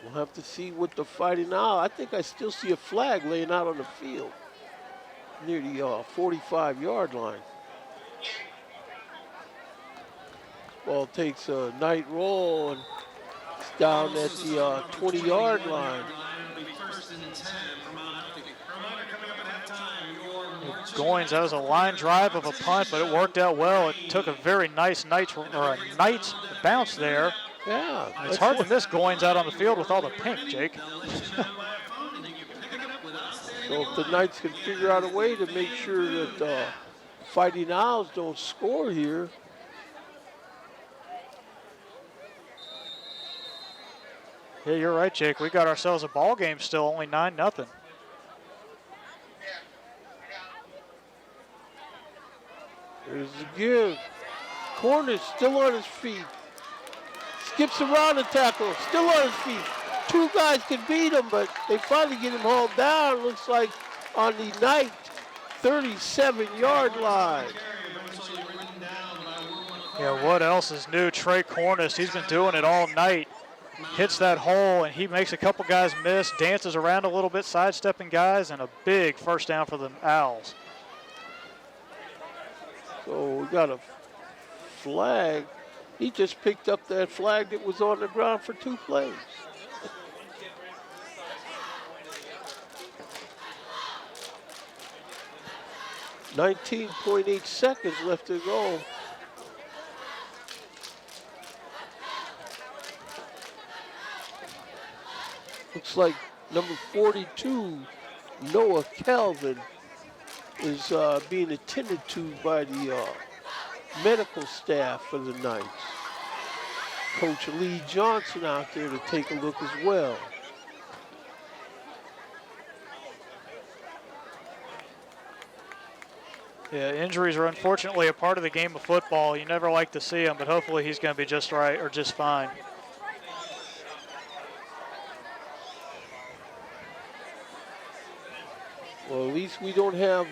we'll have to see what the Fighting Owl. I think I still see a flag laying out on the field near the 45-yard line. Ball takes a night roll and it's down at the 20-yard line. Goins, that was a line drive of a punt, but it worked out well. It took a very nice Knights bounce there. Yeah. It's hard to miss Goins out on the field with all the pink, Jake. So if the Knights can figure out a way to make sure that Fighting Owls don't score here. Yeah, you're right, Jake. We got ourselves a ball game still, only 9-0. There's the give. Corner still on his feet. Skips around the tackle, still on his feet. Two guys can beat him, but they finally get him hauled down. Looks like on the night 37-yard line. Yeah, what else is new? Trey Cornish, he's been doing it all night. Hits that hole, and he makes a couple guys miss, dances around a little bit, sidestepping guys, and a big first down for the Owls. So we got a flag. He just picked up that flag that was on the ground for 2 plays. .8 seconds left to go. Looks like number 42, Noah Calvin, is being attended to by the medical staff for the Knights. Coach Lee Johnson out there to take a look as well. Yeah, injuries are unfortunately a part of the game of football. You never like to see them, but hopefully he's going to be just right or just fine. Well, at least we don't have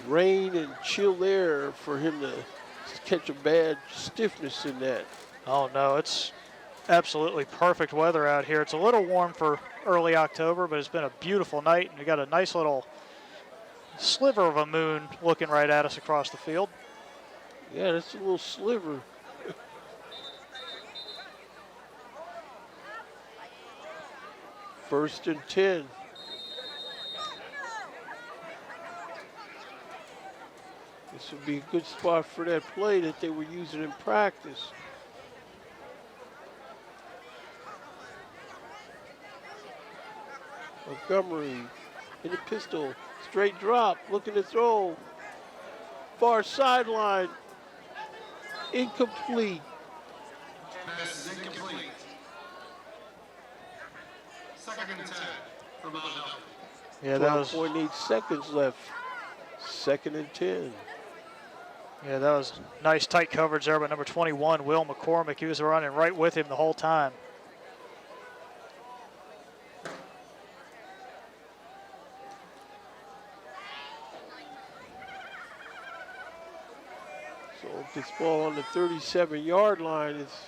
rain and chill air for him to catch a bad stiffness in that. Oh, no, it's absolutely perfect weather out here. It's a little warm for early October, but it's been a beautiful night, and we got a nice little sliver of a moon looking right at us across the field. Yeah, that's a little sliver. First and 10. This would be a good spot for that play that they were using in practice. Montgomery in the pistol, straight drop, looking to throw. Far sideline, incomplete. Pass is incomplete. Second and 10 for Mount Healthy. Yeah, that was 12.8 seconds left. Second and 10. Yeah, that was nice tight coverage there by number 21, Will McCormick. He was running right with him the whole time. So if this ball on the 37-yard line, it's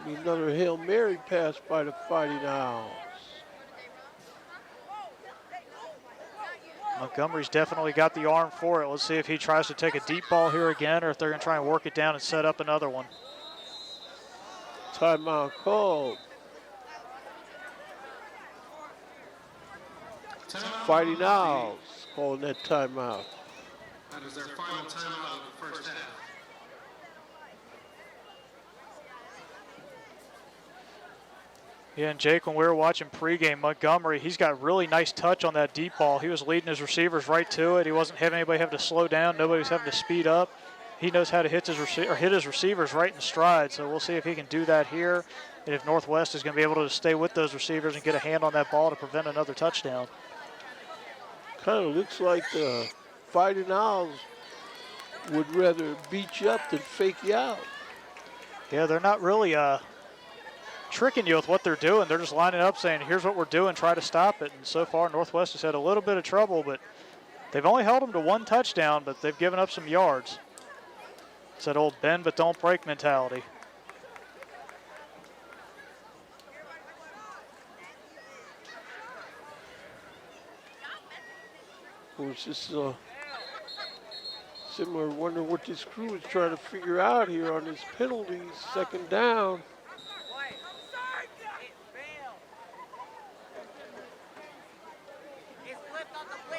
gonna be another Hail Mary pass by the Fighting Owls. Montgomery's definitely got the arm for it. Let's see if he tries to take a deep ball here again or if they're going to try and work it down and set up another one. Timeout called. Fighting Owls calling that timeout. That is their final timeout of the first half. Yeah, and Jake, when we were watching pregame, Montgomery, he's got really nice touch on that deep ball. He was leading his receivers right to it. He wasn't having anybody have to slow down. Nobody was having to speed up. He knows how to hit his receivers right in stride. So we'll see if he can do that here, and if Northwest is going to be able to stay with those receivers and get a hand on that ball to prevent another touchdown. Kind of looks like the Fighting Owls would rather beat you up than fake you out. Yeah, they're not really tricking you with what they're doing. They're just lining up saying, here's what we're doing, try to stop it. And so far, Northwest has had a little bit of trouble, but they've only held them to 1 touchdown, but they've given up some yards. It's that old bend but don't break mentality. Of course, this is similar. Wonder what this crew is trying to figure out here on this penalty. Second down.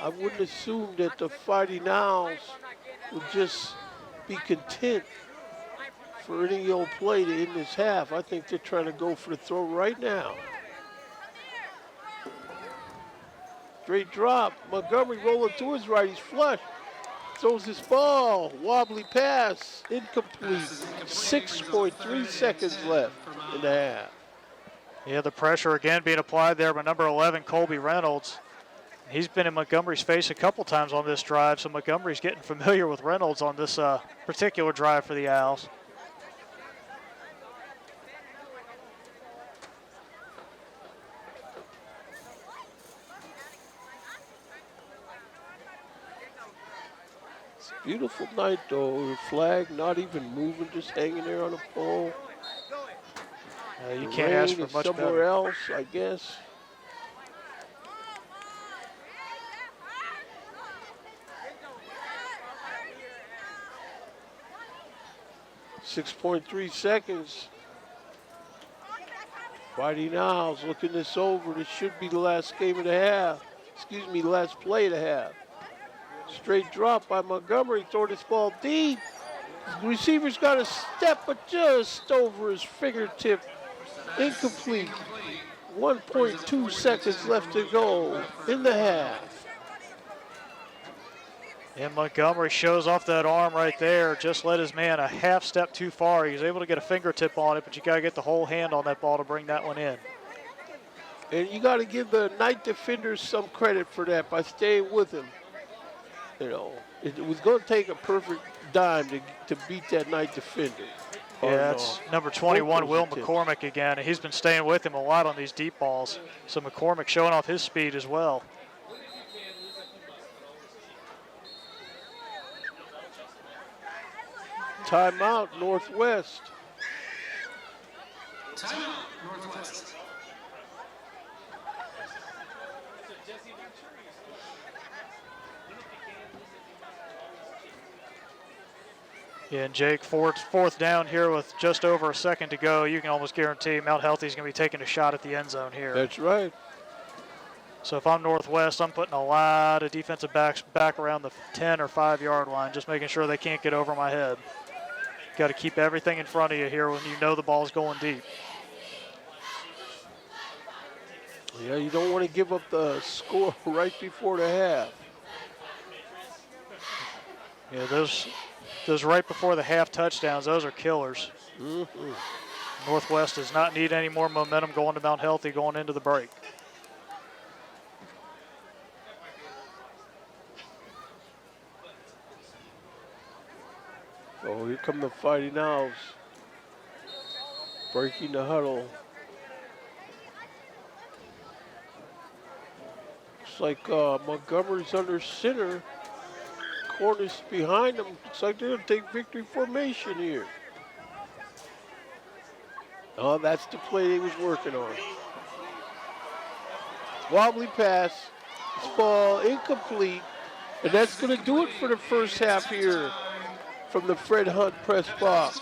I wouldn't assume that the Fighting Owls would just be content for any old play to end this half. I think they're trying to go for the throw right now. Straight drop. Montgomery rolling to his right. He's flush. Throws his ball. Wobbly pass. Incomplete. 6.3 seconds left in the half. Yeah, the pressure again being applied there by number 11, Colby Reynolds. He's been in Montgomery's face a couple times on this drive, so Montgomery's getting familiar with Reynolds on this particular drive for the Owls. It's a beautiful night, though. The flag not even moving, just hanging there on a pole. You The can't ask rain for is much somewhere better. else, I guess. .3 seconds. Fighting Owls looking this over. This should be the last game of the half. Excuse me, last play of the half. Straight drop by Montgomery. Throw this ball deep. The receiver's got a step, but just over his fingertip. Incomplete. 1.2 seconds left to go in the half. And Montgomery shows off that arm right there. Just let his man a half step too far. He was able to get a fingertip on it, but you got to get the whole hand on that ball to bring that one in. And you got to give the night defenders some credit for that by staying with him. You know, it was going to take a perfect dime to beat that night defender. Yeah, that's number 21, Will tips. McCormick again. And he's been staying with him a lot on these deep balls. So McCormick showing off his speed as well. Timeout, Northwest. Timeout, Northwest. Yeah, and Jake, fourth down here with just over a second to go. You can almost guarantee Mount Healthy's going to be taking a shot at the end zone here. That's right. So if I'm Northwest, I'm putting a lot of defensive backs back around the 10 or 5 yard line, just making sure they can't get over my head. Got to keep everything in front of you here when you know the ball's going deep. Yeah, you don't want to give up the score right before the half. Yeah, those right before the half touchdowns, those are killers. Northwest does not need any more momentum going to Mount Healthy going into the break. Oh, here come the Fighting Owls. Breaking the huddle. Looks like Montgomery's under center. Corners behind them. Looks like they're going to take victory formation here. Oh, that's the play he was working on. Wobbly pass. This ball incomplete. And that's going to do it for the first half here from the Fred Hunt press box.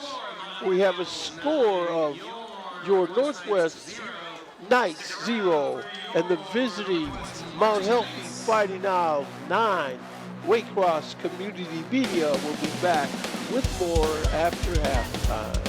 We have a score of your Northwest Knights 0 and the visiting Mount Healthy Fighting Owls 9. Waycross Community Media will be back with more after halftime.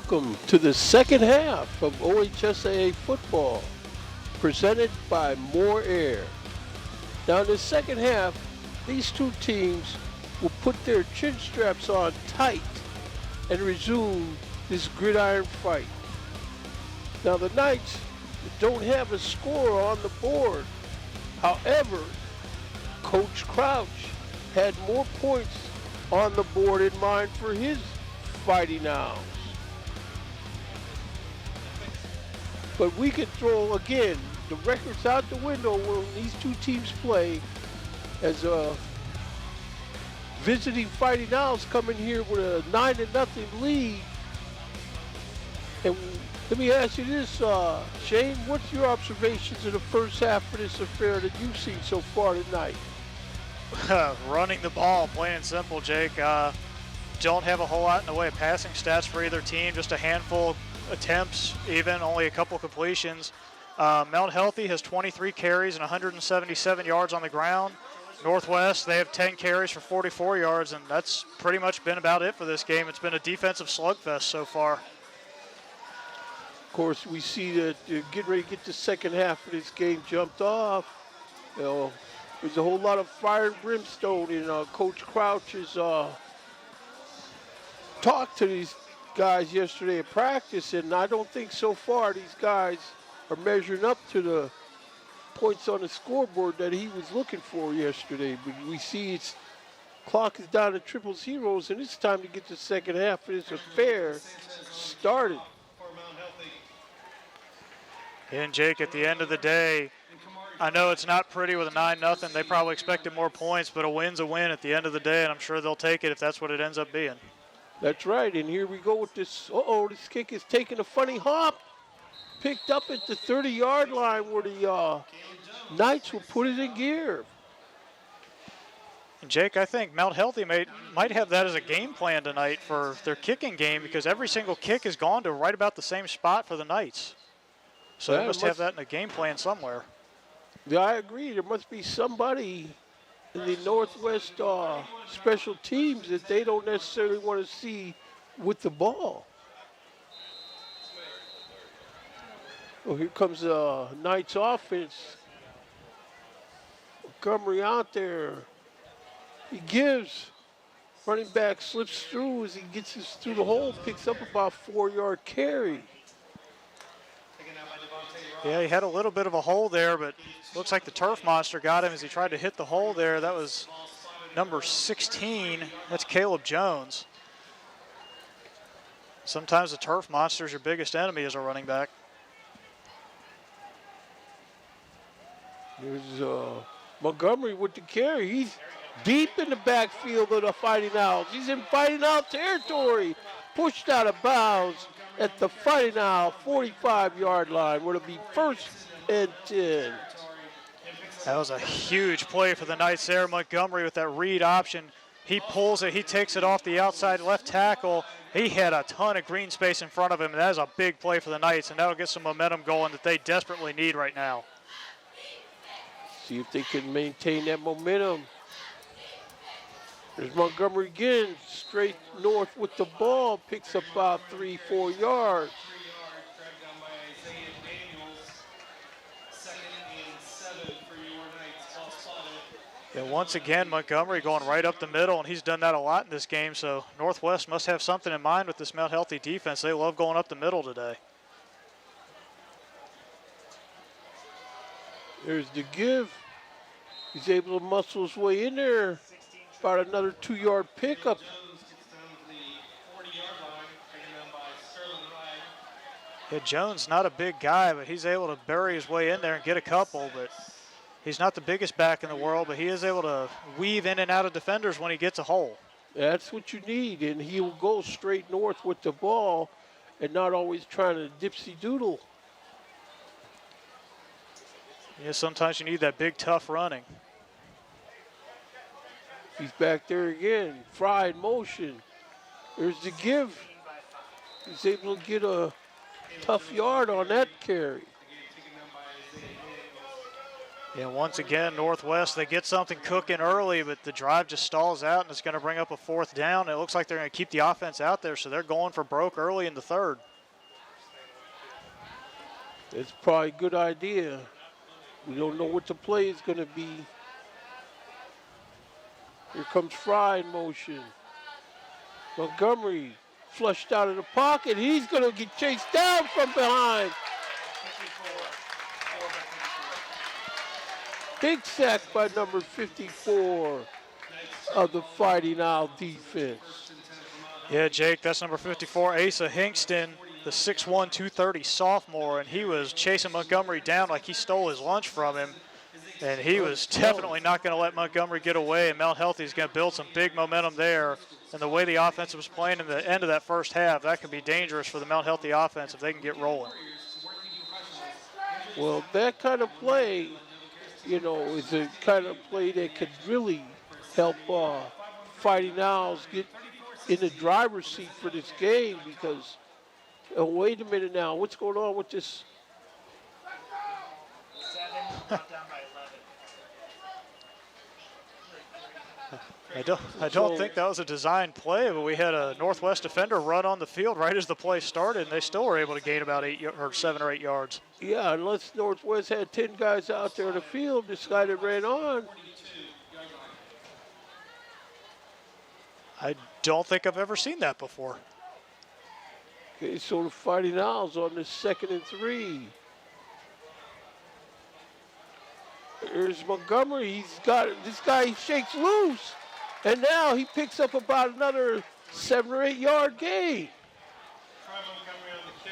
Welcome to the second half of OHSAA football, presented by More Air. Now in the second half, these two teams will put their chin straps on tight and resume this gridiron fight. Now the Knights don't have a score on the board. However, Coach Crouch had more points on the board in mind for his Fighting Owls. But we can throw, again, the records out the window when these two teams play, as a visiting Fighting Owls come in here with a 9-0 lead. And let me ask you this, Shane, what's your observations of the first half of this affair that you've seen so far tonight? Running the ball, plain and simple, Jake. Don't have a whole lot in the way of passing stats for either team, just a handful of attempts, even only a couple completions. Mount Healthy has 23 carries and 177 yards on the ground. Northwest, they have 10 carries for 44 yards, and that's pretty much been about it for this game. It's been a defensive slugfest so far. Of course, we see that getting ready to get the second half of this game jumped off. You know, there's a whole lot of fire and brimstone in Coach Crouch's talk to these guys yesterday at practice, and I don't think so far these guys are measuring up to the points on the scoreboard that he was looking for yesterday. But we see its clock is down to triple zeros, and it's time to get the second half of this affair started. And Jake, at the end of the day, I know it's not pretty with a 9-0. They probably expected more points, but a win's a win at the end of the day, and I'm sure they'll take it if that's what it ends up being. That's right, and here we go with this. This kick is taking a funny hop. Picked up at the 30-yard line where the Knights will put it in gear. And Jake, I think Mount Healthy might have that as a game plan tonight for their kicking game, because every single kick has gone to right about the same spot for the Knights. So they must have that in a game plan somewhere. Yeah, I agree. There must be somebody in the Northwest special teams that they don't necessarily want to see with the ball. Oh, here comes the Knights offense. Montgomery out there. He gives. Running back slips through as he gets us through the hole, picks up about 4-yard carry. Yeah, he had a little bit of a hole there, but looks like the turf monster got him as he tried to hit the hole there. That was number 16. That's Caleb Jones. Sometimes the turf monster is your biggest enemy as a running back. There's Montgomery with the carry. He's deep in the backfield of the Fighting Owls. He's in Fighting Owl territory. Pushed out of bounds at the Fighting Owl 45-yard line. Would it be 1st and 10? That was a huge play for the Knights there. Montgomery with that read option. He pulls it. He takes it off the outside left tackle. He had a ton of green space in front of him, and that is a big play for the Knights, and that'll get some momentum going that they desperately need right now. See if they can maintain that momentum. There's Montgomery again, straight north with the ball, picks up about 3-4 yards. Yeah, once again, Montgomery going right up the middle, and he's done that a lot in this game, so Northwest must have something in mind with this Mount Healthy defense. They love going up the middle today. There's the give. He's able to muscle his way in there. About another 2-yard pickup. Yeah, Jones, not a big guy, but he's able to bury his way in there and get a couple, but he's not the biggest back in the world, but he is able to weave in and out of defenders when he gets a hole. That's what you need, and he will go straight north with the ball and not always trying to dipsy doodle. Yeah, sometimes you need that big, tough running. He's back there again, Fry in motion. There's the give. He's able to get a tough yard on that carry. Yeah, once again, Northwest, they get something cooking early, but the drive just stalls out, and it's going to bring up a 4th down. It looks like they're going to keep the offense out there, so they're going for broke early in the 3rd. It's probably a good idea. We don't know what the play is going to be. Here comes Fry in motion. Montgomery flushed out of the pocket. He's going to get chased down from behind. Big sack by number 54 of the Fighting Owl defense. Yeah, Jake, that's number 54, Asa Hinkston, the 6'1", 230 sophomore, and he was chasing Montgomery down like he stole his lunch from him. And he was definitely not going to let Montgomery get away, and Mount Healthy is going to build some big momentum there. And the way the offense was playing in the end of that first half, that could be dangerous for the Mount Healthy offense if they can get rolling. Well, that kind of play, you know, is a kind of play that could really help Fighting Owls get in the driver's seat for this game because, oh, wait a minute now, what's going on with this? I don't think that was a design play, but we had a Northwest defender run on the field right as the play started, and they still were able to gain about 7 or 8 yards. Yeah, unless Northwest had 10 guys out there in the field, this guy that ran on. I don't think I've ever seen that before. Okay, so the Fighting Owls on this 2nd and 3. Here's Montgomery. He's got this guy. He shakes loose, and now he picks up about another 7 or 8 yard gain.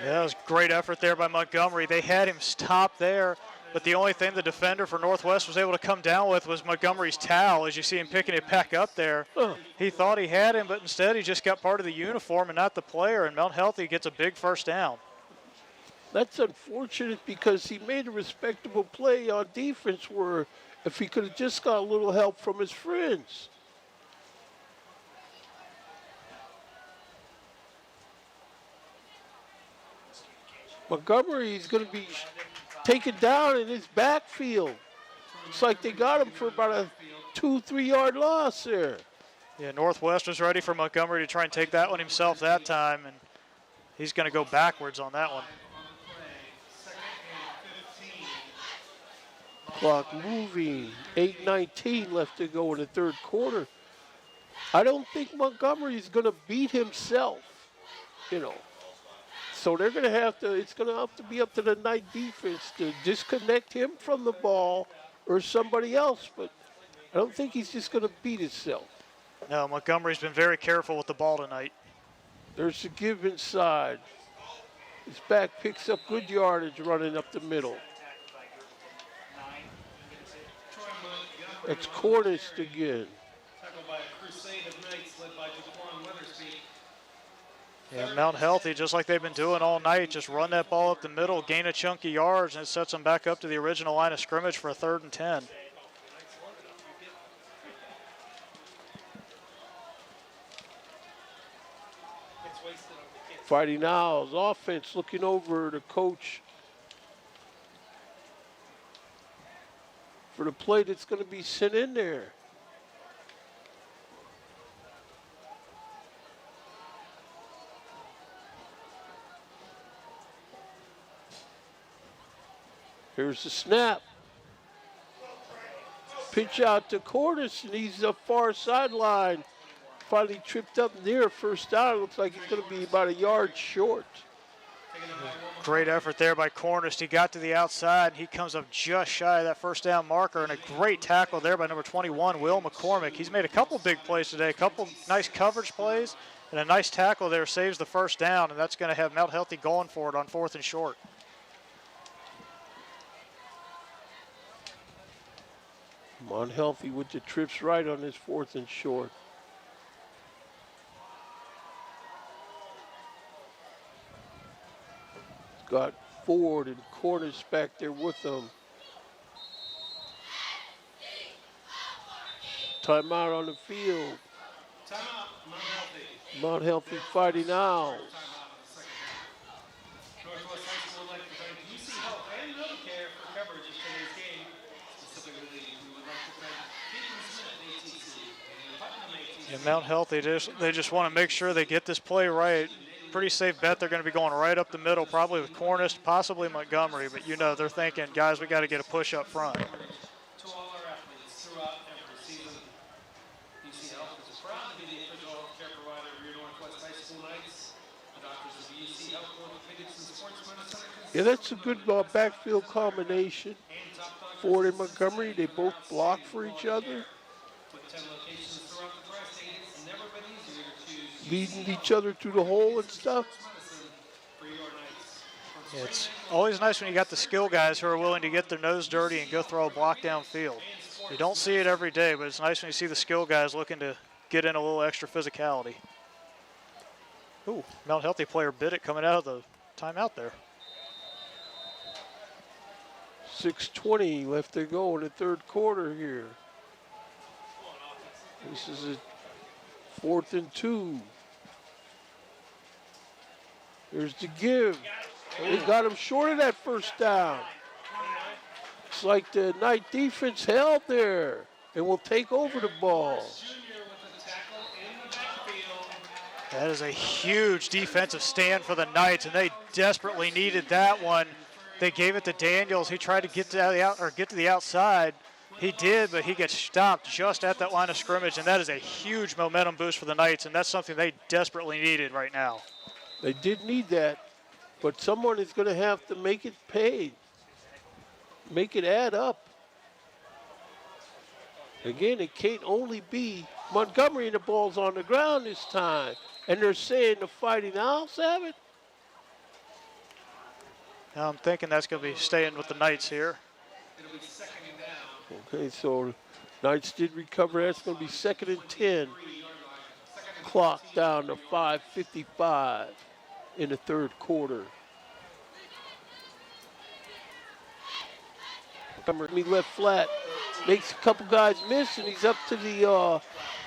Yeah, that was great effort there by Montgomery. They had him stop there, but the only thing the defender for Northwest was able to come down with was Montgomery's towel, as you see him picking it back up there. He thought he had him, but instead he just got part of the uniform and not the player, and Mount Healthy gets a big 1st down. That's unfortunate because he made a respectable play on defense where if he could have just got a little help from his friends. Montgomery is going to be taken down in his backfield. It's like they got him for about a 2-3 yard loss there. Yeah, Northwest was ready for Montgomery to try and take that one himself that time, and he's going to go backwards on that one. Clock moving, 8:19 left to go in the 3rd quarter. I don't think Montgomery is going to beat himself, you know. So they're going to have to, it's going to have to be up to the night defense to disconnect him from the ball or somebody else. But I don't think he's just going to beat himself. No, Montgomery's been very careful with the ball tonight. There's a give inside. His back picks up good yardage running up the middle. It's Cornish again. Yeah, Mount Healthy, just like they've been doing all night, just run that ball up the middle, gain a chunk of yards, and it sets them back up to the original line of scrimmage for a 3rd and 10. Fighting Owls offense looking over the coach for the play that's going to be sent in there. Here's the snap. Pitch out to Cordes, and he's the far sideline. Finally tripped up near 1st down. It looks like he's going to be about a yard short. Great effort there by Cornish. He got to the outside, and he comes up just shy of that 1st down marker, and a great tackle there by number 21, Will McCormick. He's made a couple big plays today, a couple nice coverage plays, and a nice tackle there saves the 1st down, and that's going to have Mount Healthy going for it on 4th and short. Mount Healthy with the trips right on his 4th and short. Got Ford and Cornish back there with them. Timeout on the field. Timeout, Mount Healthy. Mount Healthy Fighting Owls. Northwest High School would like to thank UC Health and Medicare for coverage of today's game. The And Mount Health, they just want to make sure they get this play right. Pretty safe bet they're going to be going right up the middle, probably with Cornish, possibly Montgomery. But you know, they're thinking, guys, we got to get a push up front. To all our athletes throughout every season, BC Health is proud to be the official health care provider of your Northwest High School Knights. The doctors of BC Health Orthopedics and Sports Medicine. Yeah, that's a good backfield combination. Ford and Montgomery, they both block for each other. With 10 locations throughout the tri-state, it's never been easier to choose Leading each other through the hole and stuff. medicine for your Knights. Yeah, it's always nice when you got the skill guys who are willing to get their nose dirty and go throw a block downfield. You don't see it every day, but it's nice when you see the skill guys looking to get in a little extra physicality. Ooh, Mount Healthy player bit it coming out of the timeout there. 6:20 left to go in the third quarter here. This is a 4th and 2. There's the give. They got him short of that first down. It's like the Knight defense held there and will take over the ball. That is a huge defensive stand for the Knights, and they desperately needed that one. They gave it to Daniels. He tried to get to the outside. He did, but he gets stopped just at that line of scrimmage, and that is a huge momentum boost for the Knights, and that's something they desperately needed right now. They did need that, but someone is going to have to make it pay, make it add up. Again, it can't only be Montgomery and the ball's on the ground this time, and they're saying the Fighting Owls have it. Now I'm thinking that's going to be staying with the Knights here. Okay, so Knights did recover. That's going to be 2nd and 10. Clock down to 5:55 in the third quarter. Montgomery left flat, makes a couple guys miss, and he's up to the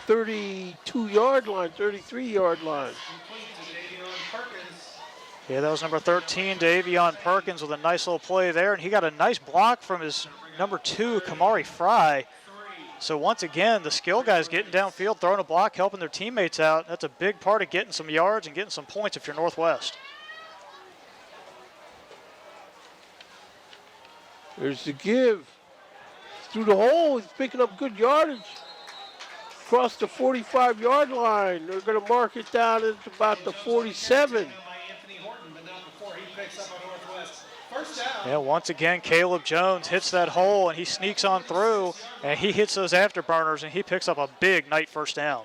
32-yard line, 33-yard line. Yeah, that was number 13, Davion Perkins, with a nice little play there, and he got a nice block from his number 2, Kamari Fry. So once again, the skill guys getting downfield, throwing a block, helping their teammates out. That's a big part of getting some yards and getting some points if you're Northwest. There's the give. Through the hole, he's picking up good yardage. Across the 45-yard line. They're going to mark it down at about the 47. Yeah, once again, Caleb Jones hits that hole, and he sneaks on through, and he hits those afterburners, and he picks up a big Knight first down.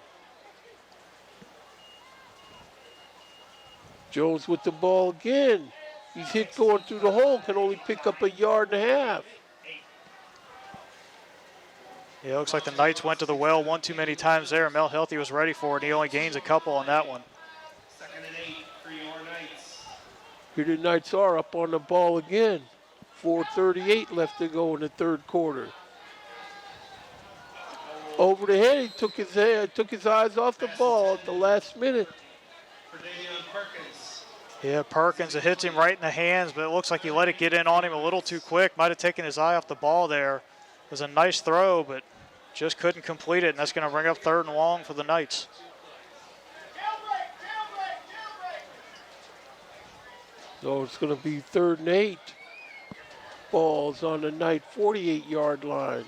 Jones with the ball again. He's hit going through the hole, can only pick up a yard and a half. Yeah, it looks like the Knights went to the well one too many times there. Mel Healthy was ready for it, and he only gains a couple on that one. 2nd and 8 for your Knights. Here the Knights are up on the ball again. 4:38 left to go in the third quarter. Over the head, he took his eyes off the ball at the last minute. For Davion Perkins. Yeah, Perkins, it hits him right in the hands, but it looks like he let it get in on him a little too quick. Might have taken his eye off the ball there. It was a nice throw, but just couldn't complete it, and that's going to bring up 3rd and long for the Knights. So it's going to be 3rd and 8. Ball's on the Knight 48-yard line.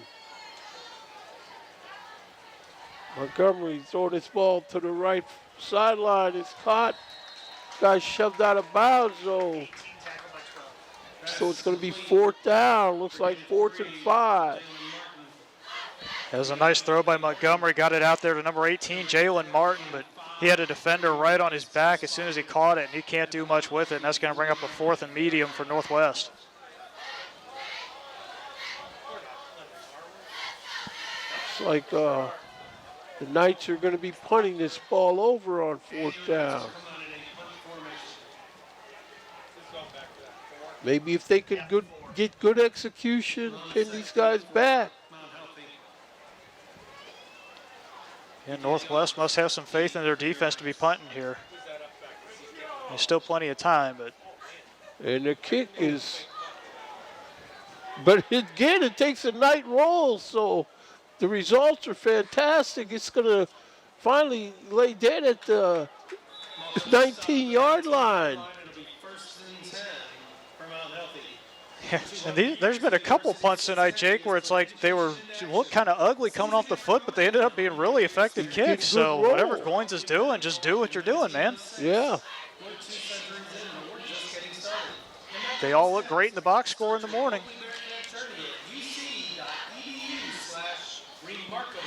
Montgomery throwing this ball to the right sideline. It's caught. Guy shoved out of bounds, though. So it's going to be 4th down. Looks like 4th and 5. That was a nice throw by Montgomery. Got it out there to number 18, Jalen Martin, but he had a defender right on his back as soon as he caught it, and he can't do much with it, and that's going to bring up a 4th and medium for Northwest. It's like the Knights are going to be punting this ball over on 4th down. Maybe if they could get good execution, pin these guys back. Yeah, Northwest must have some faith in their defense to be punting here. There's still plenty of time, but. And the kick is, but again, it takes a Knight roll, so the results are fantastic. It's going to finally lay dead at the 19-yard line. It'll be 1st and 10 for Mount Healthy. Yeah, and there's been a couple punts tonight, Jake, where it's like they looked kind of ugly coming off the foot, but they ended up being really effective Getting kicks. good So roll. whatever Goins is doing, just do what you're doing, man. Yeah. We're 2 centuries in and we're just getting started. They all look great in the box score in the morning. UC.edu/remarkable.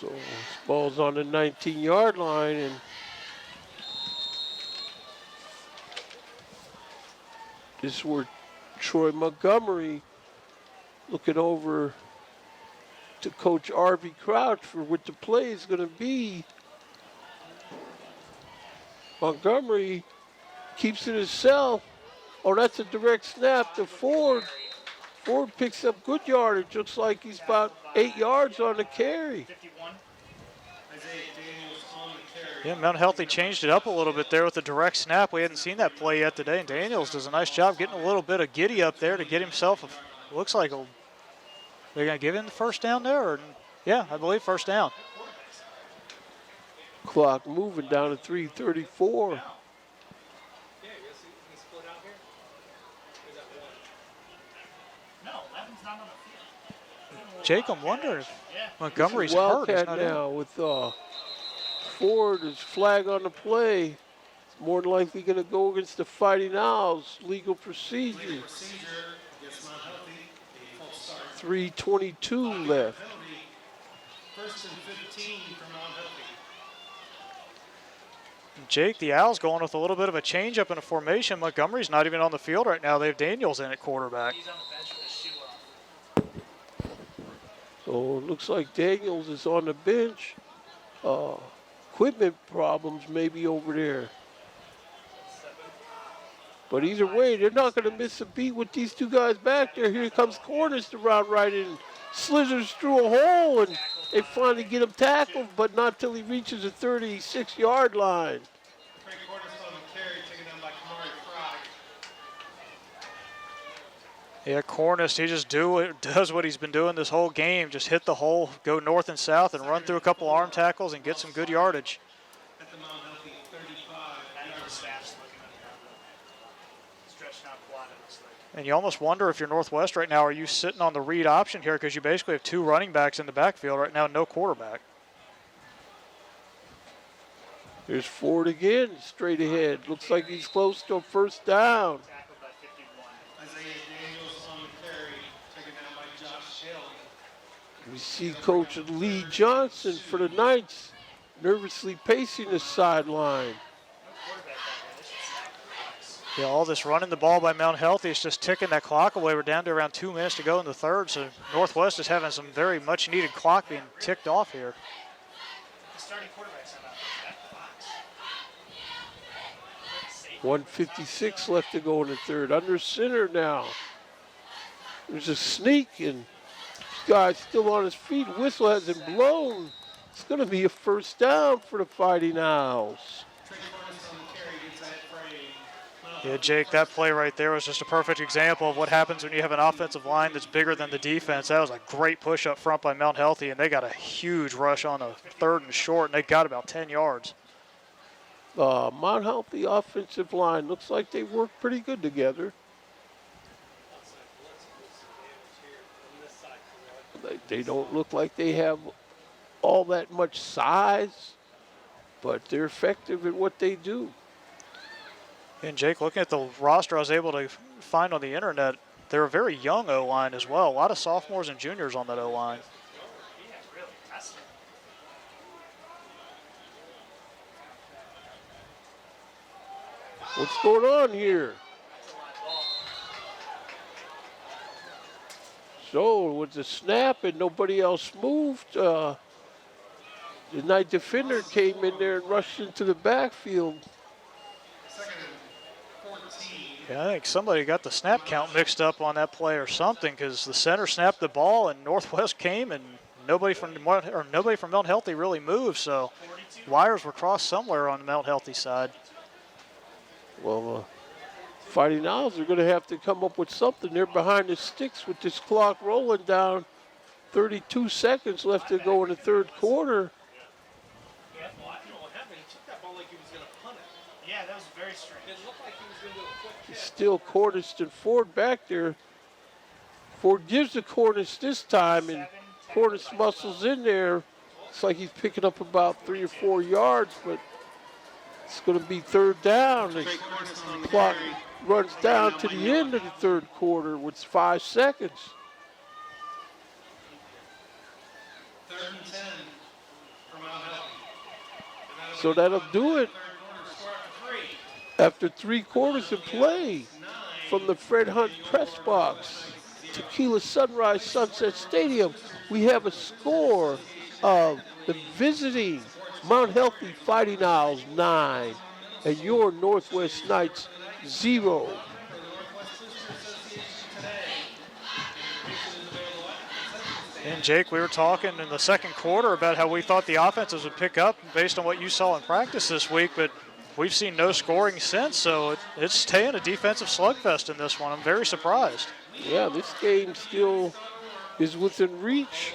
So this ball's on the 19-yard line, and this is where Troy Montgomery looking over to Coach R.V. Crouch for what the play is going to be. Montgomery keeps it himself. Oh, that's a direct snap to Ford. Ford picks up good yardage. Looks like he's about 8 yards on the carry. Isaiah Daniels on the carry. Yeah, Mount Healthy changed it up a little bit there with the direct snap. We hadn't seen that play yet today, and Daniels does a nice job getting a little bit of giddy up there to get himself, looks like they're going to give him the first down there? Or, yeah, I believe first down. Clock moving down to 3:34. Jake, I'm wondering if Montgomery's hurt. He's Wildcat not in. now with Ford is flag on the play. More than likely going to go against the Fighting Owls. Legal procedure. Procedure against Mount Healthy. A false start. 3:22 left. Penalty. 1st and 15 for Mount Healthy. Jake, the Owls going with a little bit of a change up in the formation. Montgomery's not even on the field right now. They have Daniels in at quarterback. So it looks like Daniels is on the bench. Equipment problems maybe over there. But either way, they're not going to miss a beat with these two guys back there. Here comes Cornish to round right in. Slithers through a hole, and they finally get him tackled, but not till he reaches the 36-yard line. Frank Cordes on the carry, taken down by Kamari Fry. Yeah, Cornish, he just does what he's been doing this whole game. Just hit the hole, go north and south, and run through a couple arm tackles and get some good yardage. At the Mount Healthy 35-yard snaps. Stretching out quad, it looks like. And you almost wonder if you're Northwest right now, are you sitting on the read option here because you basically have 2 running backs in the backfield right now, no quarterback. There's Ford again, straight ahead. Looks like he's close to a first down. Tackled by 51. Isaiah Daniels on the carry, taken down by Josh Shell. We see Coach Lee Johnson for the Knights nervously pacing the sideline. Yeah, all this running the ball by Mount Healthy is just ticking that clock away. We're down to around 2 minutes to go in the third, so Northwest is having some very much needed clock being ticked off here. The starting quarterback's not out the box. 1:56 left to go in the third. Under center now. There's a sneak, and this guy's still on his feet. Whistle hasn't blown. It's going to be a first down for the Fighting Owls. Trey Cordes on the carry, gets that frame. Yeah, Jake, that play right there was just a perfect example of what happens when you have an offensive line that's bigger than the defense. That was a great push up front by Mount Healthy, and they got a huge rush on a 3rd and short, and they got about 10 yards. Mount Healthy offensive line looks like they work pretty good together. They don't look like they have all that much size, but they're effective at what they do. And Jake, looking at the roster I was able to find on the internet, they're a very young O-line as well. A lot of sophomores and juniors on that O-line. Yeah, really. That's What's going on here? So with the snap and nobody else moved, the Knight defender came in there and rushed into the backfield. 2nd and 14. Yeah, I think somebody got the snap count mixed up on that play or something, because the center snapped the ball and Northwest came and nobody from Mount Healthy really moved. So wires were crossed somewhere on the Mount Healthy side. Well, Fighting Owls are going to have to come up with something. They're behind the sticks with this clock rolling down 32 seconds left to go in the third quarter. Yeah, well, you know what happened? He took that ball like he was going to punt it. Yeah, that was very strange. It looked like he was going to do a quick kick. Still Cornish and Ford back there. Ford gives the Cornish this time, and Cornish muscles in there. It's like he's picking up about 3 or 4 yards, but it's going to be third down. The clock runs down to the end of the third quarter with 5 seconds. 3rd and 10 for Mount Healthy. So that'll do it Third quarter score after 3. after 3 quarters of play from the Fred Hunt press box. Tequila Sunrise Sunset Stadium. We have a score of the visiting Mount Healthy Fighting Owls 9 and your Northwest Knights 0. And Jake, we were talking in the second quarter about how we thought the offenses would pick up based on what you saw in practice this week, but we've seen no scoring since, so it's staying a defensive slugfest in this one. I'm very surprised. Yeah, this game still is within reach.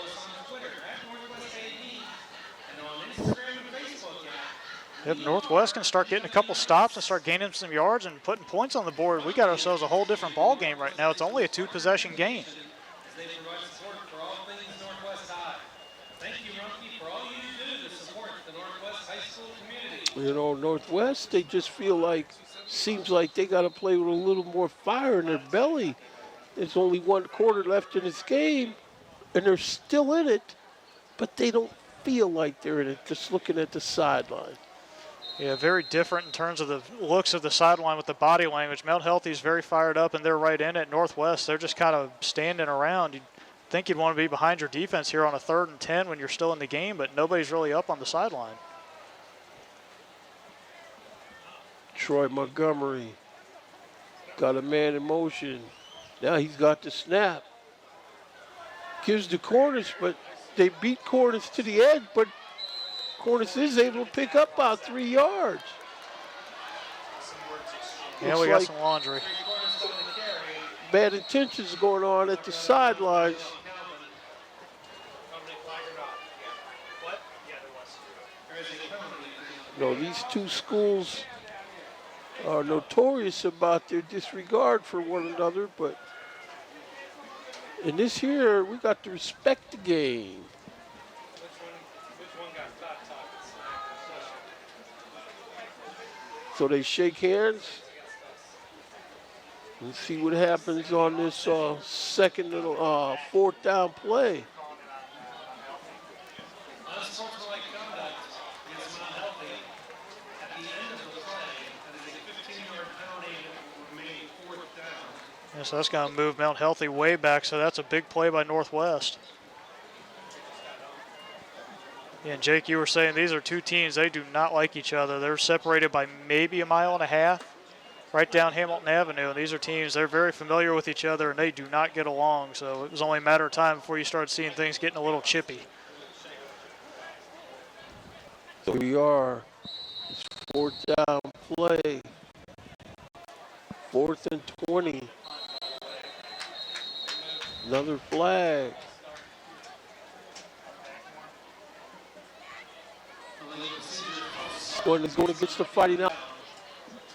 If Northwest can start getting a couple stops and start gaining some yards and putting points on the board, we got ourselves a whole different ball game right now. It's only a 2-possession game. They provide support for all things Northwest High. Thank you, Rumpke, for all you do to support the Northwest High School community. You know, Northwest, they just feel like, seems like they got to play with a little more fire in their belly. There's only 1 quarter left in this game, and they're still in it, but they don't feel like they're in it, just looking at the sideline. Yeah, very different in terms of the looks of the sideline with the body language. Mount Healthy is very fired up, and they're right in it. Northwest, they're just kind of standing around. You'd think you'd want to be behind your defense here on a 3rd and 10 when you're still in the game, but nobody's really up on the sideline. Troy Montgomery got a man in motion. Now he's got the snap. Gives the Cornish, but they beat Cornish to the edge, but Cornish is able to pick up about 3 yards. Yeah, Looks we got like some laundry. bad intentions going on at the sidelines. What? Yeah, there was. No, these two schools are notorious about their disregard for one another, but in this here, we got to respect the game. Which one got fat talking? So they shake hands and see what happens on this second and 4th down play. Unsportsmanlike conduct against Mount Healthy at the end of the play. That is a 15-yard penalty remaining 4th down. Yeah, so that's going to move Mount Healthy way back, so that's a big play by Northwest. Yeah, and Jake, you were saying these are two teams, they do not like each other. They're separated by maybe 1.5 miles right down Hamilton Avenue. And these are teams, they're very familiar with each other, and they do not get along. So it was only a matter of time before you started seeing things getting a little chippy. So we are. It's 4th down play. 4th and 20. Another flag. Going against the Fighting Owls.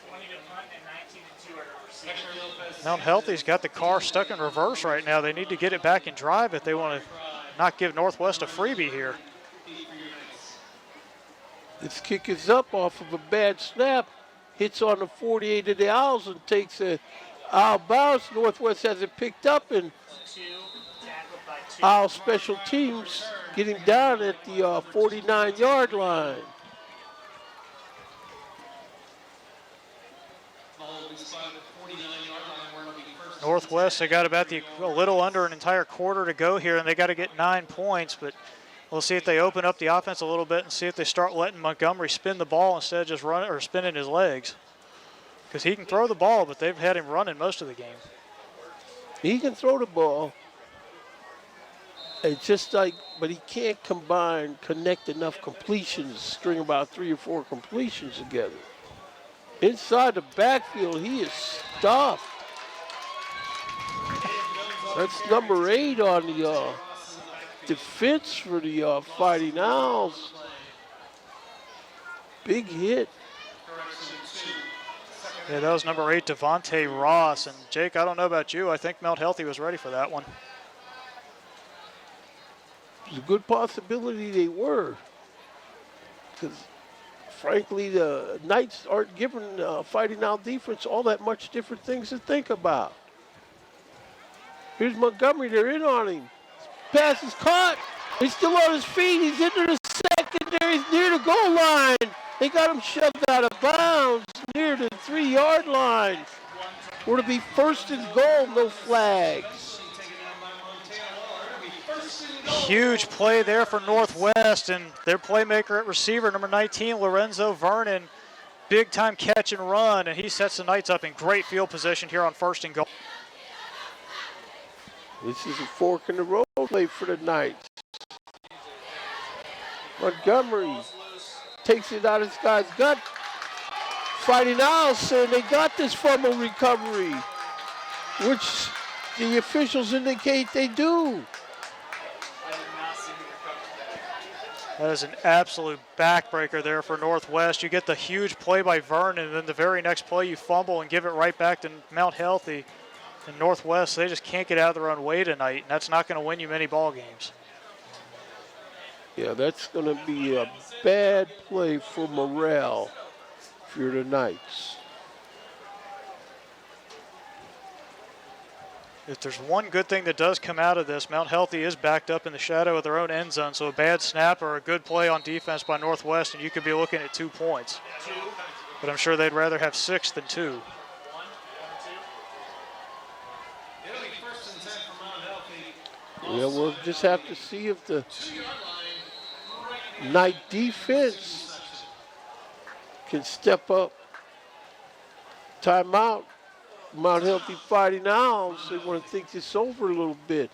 20 to punt and 19 to 2 are receiving. Mount Healthy's got the car stuck in reverse right now. They need to get it back in drive if they want to not give Northwest a freebie here. This kick is up off of a bad snap. Hits on the 48 of the Owls and takes a out bounce. Northwest has it picked up, and 2 tackled by 2. Owl special teams getting down at the 49-yard line. Northwest, they got about a little under an entire quarter to go here, and they got to get 9 points, but we'll see if they open up the offense a little bit and see if they start letting Montgomery spin the ball instead of just running or spinning his legs. Because he can throw the ball, but they've had him running most of the game. He can throw the ball. It's just like, but he can't connect enough completions, string about 3 or 4 completions together. Inside the backfield, he is stuffed. That's number 8 on the defense for the Fighting Owls. Big hit. Yeah, that was number 8, Devontae Ross. And Jake, I don't know about you. I think Mount Healthy was ready for that one. There's a good possibility they were. Because, frankly, the Knights aren't giving Fighting Owl defense all that much different things to think about. Here's Montgomery. They're in on him. Pass is caught. He's still on his feet. He's into the secondary. He's near the goal line. They got him shoved out of bounds near the 3-yard line. We're to be first and goal, no flags. Huge play there for Northwest, and their playmaker at receiver, number 19, Lorenzo Vernon. Big time catch and run, and he sets the Knights up in great field position here on first and goal. This is a fork in the road play for the Knights. Montgomery takes it out of this guy's gut. Fighting Owls saying they got this fumble recovery, which the officials indicate they do. That is an absolute backbreaker there for Northwest. You get the huge play by Vernon, and then the very next play you fumble and give it right back to Mount Healthy. And Northwest, they just can't get out of their own way tonight, and that's not going to win you many ball games. Yeah, that's going to be a bad play for morale if you're the Knights. If there's one good thing that does come out of this, Mount Healthy is backed up in the shadow of their own end zone, so a bad snap or a good play on defense by Northwest, and you could be looking at 2 points. But I'm sure they'd rather have 6 than 2. Yeah, we'll just have to see if the Knight defense can step up. Timeout. Mount Healthy Fighting Owls. They want to think this over a little bit.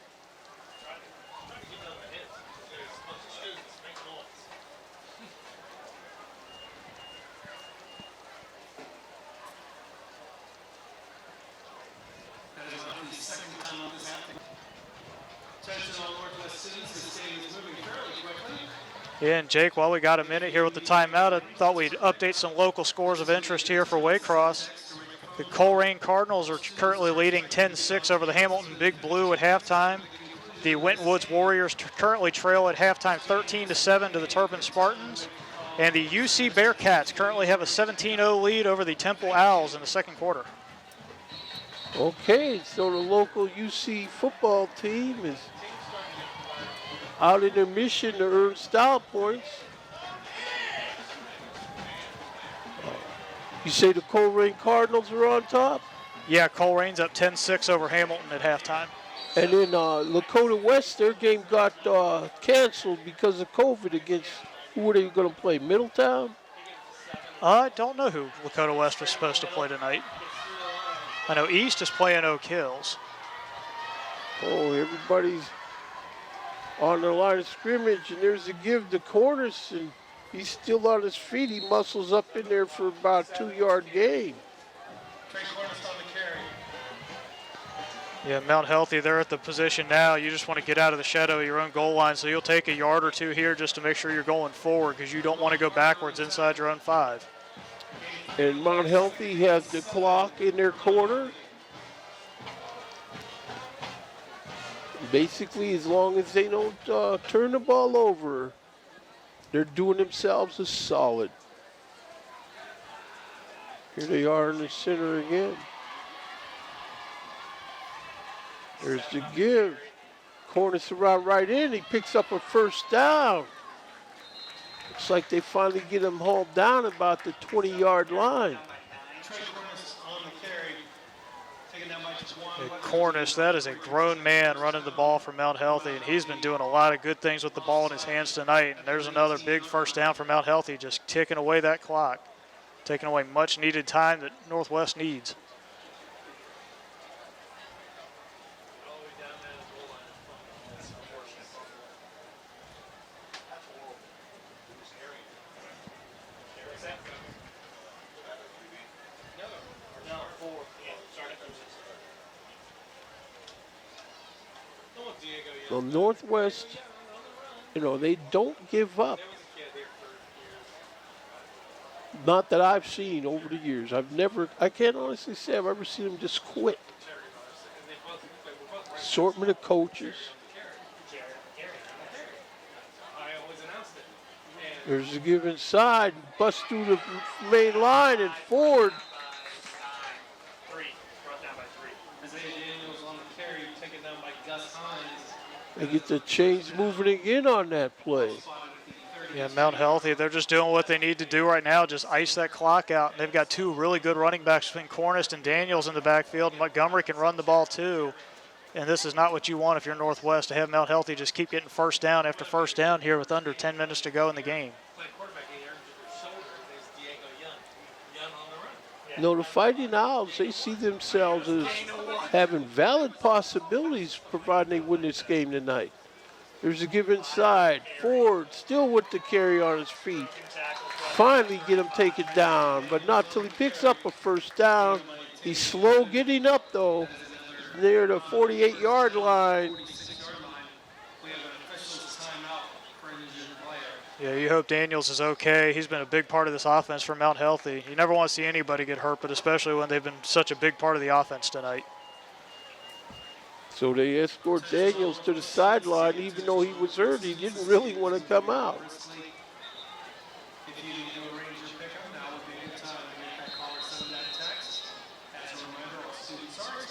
Yeah, and Jake, while we got a minute here with the timeout, I thought we'd update some local scores of interest here for Waycross. The Coleraine Cardinals are currently leading 10-6 over the Hamilton Big Blue at halftime. The Winton Woods Warriors currently trail at halftime 13-7 to the Turpin Spartans. And the UC Bearcats currently have a 17-0 lead over the Temple Owls in the second quarter. Okay, so the local UC football team is out in their mission to earn style points. You say the Coleraine Cardinals are on top? Yeah, Colerane's up 10-6 over Hamilton at halftime. And then Lakota West, their game got canceled because of COVID against, who were they going to play, Middletown? I don't know who Lakota West was supposed to play tonight. I know East is playing Oak Hills. Oh, everybody's on the line of scrimmage, and there's a give to Cornish, and he's still on his feet. He muscles up in there for about a 2-yard gain. Yeah, Mount Healthy, they're at the position now. You just want to get out of the shadow of your own goal line, so you'll take a yard or 2 here just to make sure you're going forward because you don't want to go backwards inside your own 5. And Mount Healthy has the clock in their corner. Basically, as long as they don't turn the ball over, they're doing themselves a solid. Here they are in the center again. There's the give. Cornish around right in. He picks up a first down. Looks like they finally get him hauled down about the 20-yard line. Cornish, that is a grown man running the ball for Mount Healthy, and he's been doing a lot of good things with the ball in his hands tonight. And there's another big first down for Mount Healthy, just ticking away that clock, taking away much needed time that Northwest needs. Well, Northwest You know, they don't give up. Not that I've seen over the years. I can't honestly say I've ever seen them just quit. Assortment of coaches. There's a give inside, bust through the main line, and Ford. Isaiah Daniels on the carry, taken down by Gus Hines. They get the chains moving again on that play. Yeah, Mount Healthy, they're just doing what they need to do right now, just ice that clock out. And they've got two really good running backs between Cornish and Daniels in the backfield. Montgomery can run the ball too. And this is not what you want if you're Northwest, to have Mount Healthy just keep getting first down after first down here with under 10 minutes to go in the game. No, the Fighting Owls, they see themselves as having valid possibilities providing they win this game tonight. There's a give inside. Ford still with the carry on his feet. Finally get him taken down, but not till he picks up a first down. He's slow getting up though, near the 48-yard line. Yeah, you hope Daniels is okay. He's been a big part of this offense for Mount Healthy. You never want to see anybody get hurt, but especially when they've been such a big part of the offense tonight. So they escort Daniels to the sideline. Even though he was hurt, he didn't really want to come out.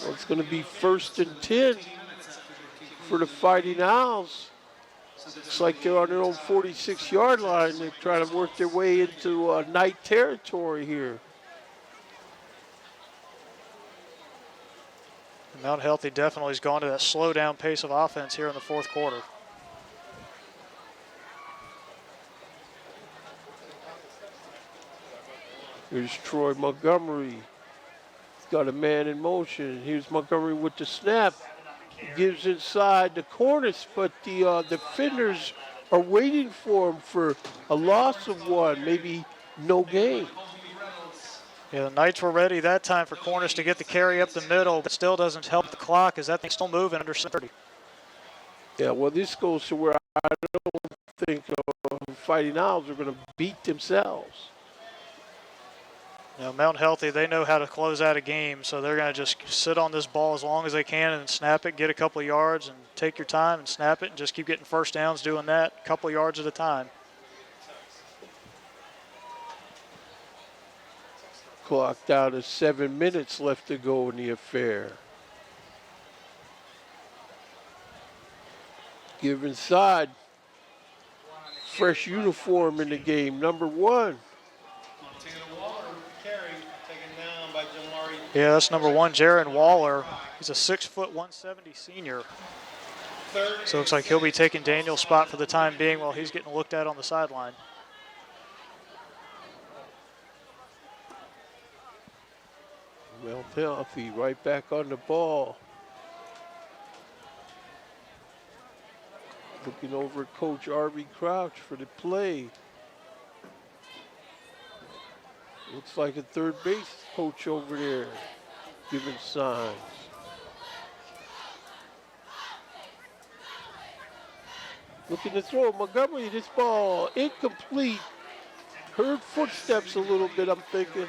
Well, it's going to be 1st and 10 for the Fighting Owls. Looks like they're on their own 46-yard line. They're trying to work their way into night territory here. Mount Healthy definitely has gone to that slow down pace of offense here in the fourth quarter. Here's Troy Montgomery. He's got a man in motion. Here's Montgomery with the snap. Gives inside the corners, but the defenders are waiting for him for a loss of one, maybe no gain. Yeah, the Knights were ready that time for Cornish to get the carry up the middle, but still doesn't help the clock as that thing's still moving under 30. Yeah, well, this goes to where I don't think Fighting Owls are going to beat themselves. You know, Mount Healthy, they know how to close out a game, so they're going to just sit on this ball as long as they can and snap it, get a couple of yards, and take your time and snap it, and just keep getting first downs doing that, a couple of yards at a time. Clock down to 7 minutes left to go in the affair. Give inside. Fresh uniform in the game, number 1. Yeah, that's number 1, Jaron Waller. He's a 6', 170 senior. So it looks like he'll be taking Daniel's spot for the time being while he's getting looked at on the sideline. Well, Healthy right back on the ball. Looking over at Coach R.B. Crouch for the play. Looks like a third base coach over there giving signs. Looking to throw. Montgomery, this ball incomplete. Heard footsteps a little bit, I'm thinking.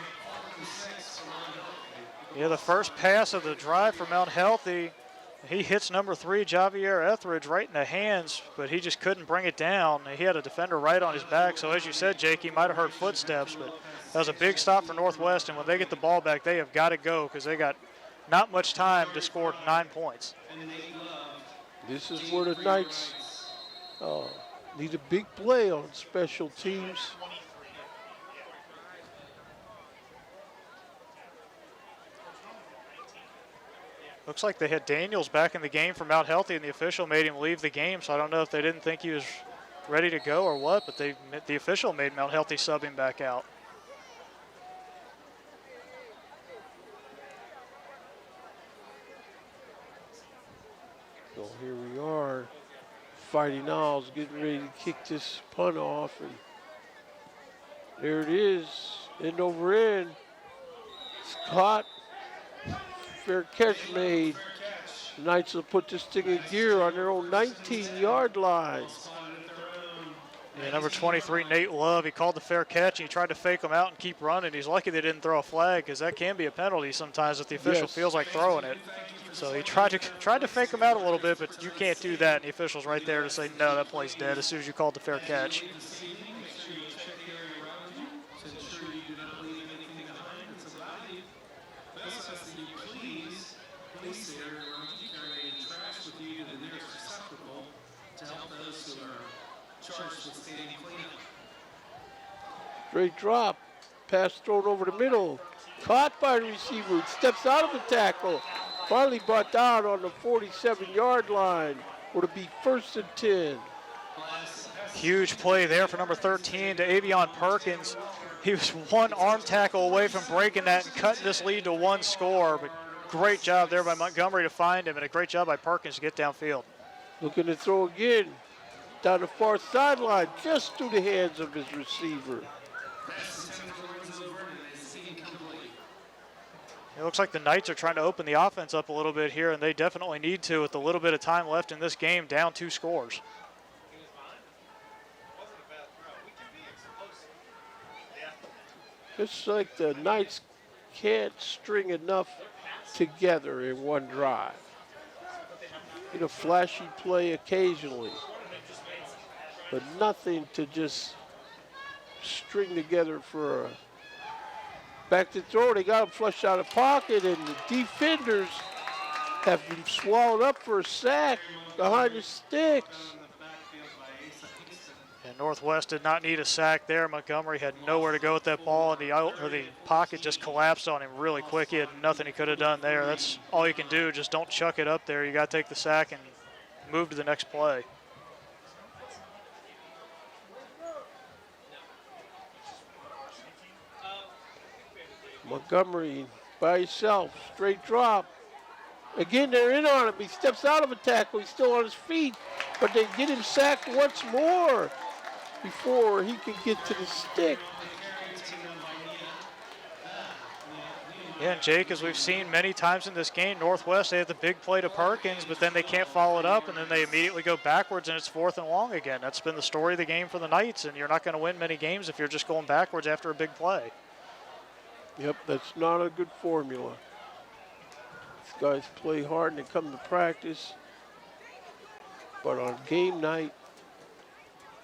Yeah, the first pass of the drive for Mount Healthy, he hits number 3, Javier Etheridge, right in the hands, but he just couldn't bring it down. He had a defender right on his back, so as you said, Jake, he might have heard footsteps, but that was a big stop for Northwest, and when they get the ball back, they have got to go because they got not much time to score 9 points. This is where the Knights need a big play on special teams. Looks like they had Daniels back in the game for Mount Healthy, and the official made him leave the game, so I don't know if they didn't think he was ready to go or what, but the official made Mount Healthy sub him back out. So here we are, Fighting Owls getting ready to kick this punt off, and there it is, end over end. It's caught. Fair catch made. The Knights will put this thing in gear on their own 19-yard line. Yeah, number 23, Nate Love, he called the fair catch, and he tried to fake him out and keep running. He's lucky they didn't throw a flag because that can be a penalty sometimes if the official Yes. feels like throwing it. So he tried to fake him out a little bit, but you can't do that, and the official's right there to say, no, that play's dead as soon as you called the fair catch. Straight drop. Pass thrown over the middle. Caught by the receiver. Steps out of the tackle. Finally brought down on the 47-yard line. Would it be 1st and 10? Huge play there for number 13 to Avion Perkins. He was one arm tackle away from breaking that and cutting this lead to one score. But great job there by Montgomery to find him, and a great job by Perkins to get downfield. Looking to throw again. Down the far sideline, just through the hands of his receiver. It looks like the Knights are trying to open the offense up a little bit here, and they definitely need to with a little bit of time left in this game, down 2 scores. It's like the Knights can't string enough together in one drive. A flashy play occasionally, but nothing to just string together for a back to throw. They got him flushed out of pocket, and the defenders have been swallowed up for a sack behind the sticks. And Northwest did not need a sack there. Montgomery had nowhere to go with that ball, and the pocket just collapsed on him really quick. He had nothing he could have done there. That's all you can do. Just don't chuck it up there. You got to take the sack and move to the next play. Montgomery by himself, straight drop. Again, they're in on him. He steps out of a tackle. He's still on his feet, but they get him sacked once more before he can get to the stick. Yeah, and Jake, as we've seen many times in this game, Northwest, they have the big play to Perkins, but then they can't follow it up, and then they immediately go backwards, and it's 4th and long again. That's been the story of the game for the Knights, and you're not going to win many games if you're just going backwards after a big play. Yep, that's not a good formula. These guys play hard and they come to practice, but on game night,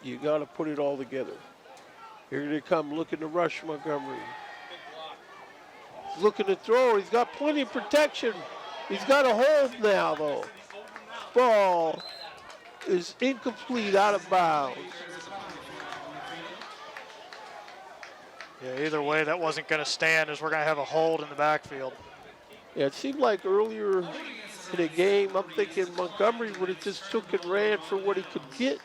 you got to put it all together. Here they come, looking to rush Montgomery. He's looking to throw. He's got plenty of protection. He's got a hold now, though. Ball is incomplete, out of bounds. Yeah, either way, that wasn't going to stand, as we're going to have a hold in the backfield. Yeah, it seemed like earlier in the game, I'm thinking Montgomery would have just took and ran for what he could get.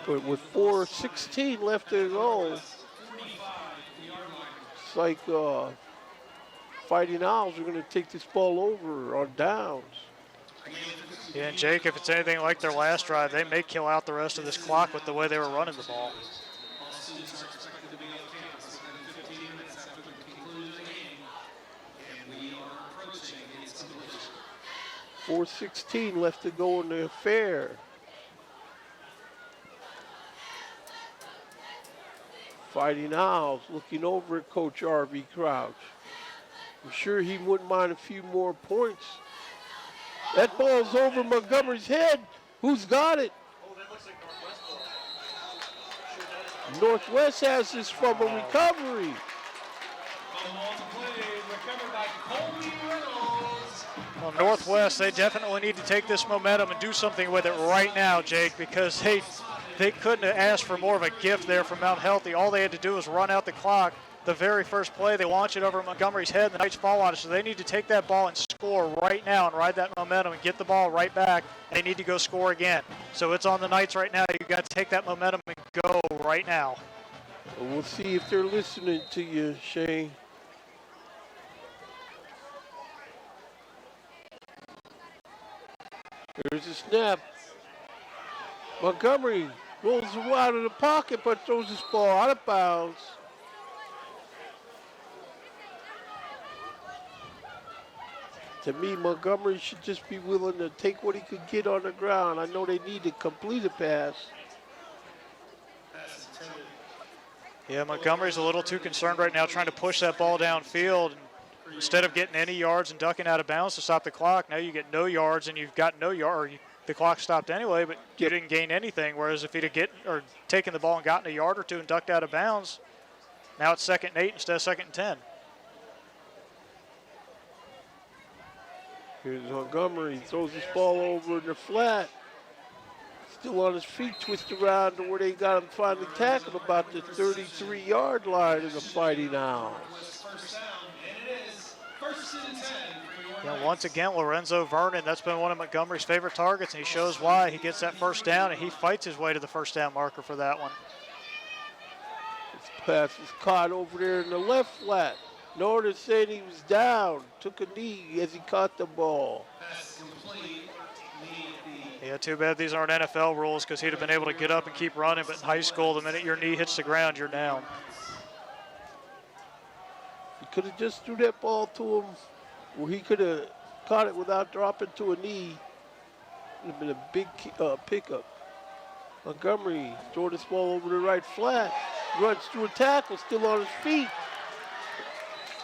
But with 4:16 left to go, it's like Fighting Owls are going to take this ball over on downs. Yeah, and Jake, if it's anything like their last drive, they may kill out the rest of this clock with the way they were running the ball. 4:16 left to go in the affair. Fighting Owls looking over at Coach R.V. Crouch. I'm sure he wouldn't mind a few more points. That ball's over Montgomery's head. Who's got it? Northwest has this fumble recovery. Well, Northwest, they definitely need to take this momentum and do something with it right now, Jake, because they couldn't have asked for more of a gift there from Mount Healthy. All they had to do was run out the clock. The very first play, they launch it over Montgomery's head, and the Knights fall on it. So they need to take that ball and score right now and ride that momentum and get the ball right back. And they need to go score again. So it's on the Knights right now. You've got to take that momentum and go right now. Well, we'll see if they're listening to you, Shane. There's a snap. Montgomery rolls out of the pocket but throws this ball out of bounds. To me, Montgomery should just be willing to take what he could get on the ground. I know they need to complete a pass, Yeah, Montgomery's a little too concerned right now trying to push that ball downfield. Instead of getting any yards and ducking out of bounds to stop the clock, now you get no yards and you've got no yard. The clock stopped anyway, but you didn't gain anything. Whereas if he'd have taken the ball and gotten a yard or two and ducked out of bounds, now it's 2nd and 8 instead of 2nd and 10. Here's Montgomery, throws this ball over in the flat. Still on his feet, twist around to where they got him finally tackled about the 33-yard line of the Fighting Owls. First down, and it is 1st and 10 for your Yeah, once again, Lorenzo Vernon, that's been one of Montgomery's favorite targets, and he shows why. He gets that first down, and he fights his way to the first down marker for that one. This pass is caught over there in the left flat. Norton said he was down, took a knee as he caught the ball. pass complete. Yeah, too bad these aren't NFL rules because he'd have been able to get up and keep running, but in high school, the minute your knee hits the ground, you're down. He could have just threw that ball to him where he could have caught it without dropping to a knee. It would have been a big pickup. Montgomery throw this ball over the right flat. Runs through a tackle, still on his feet.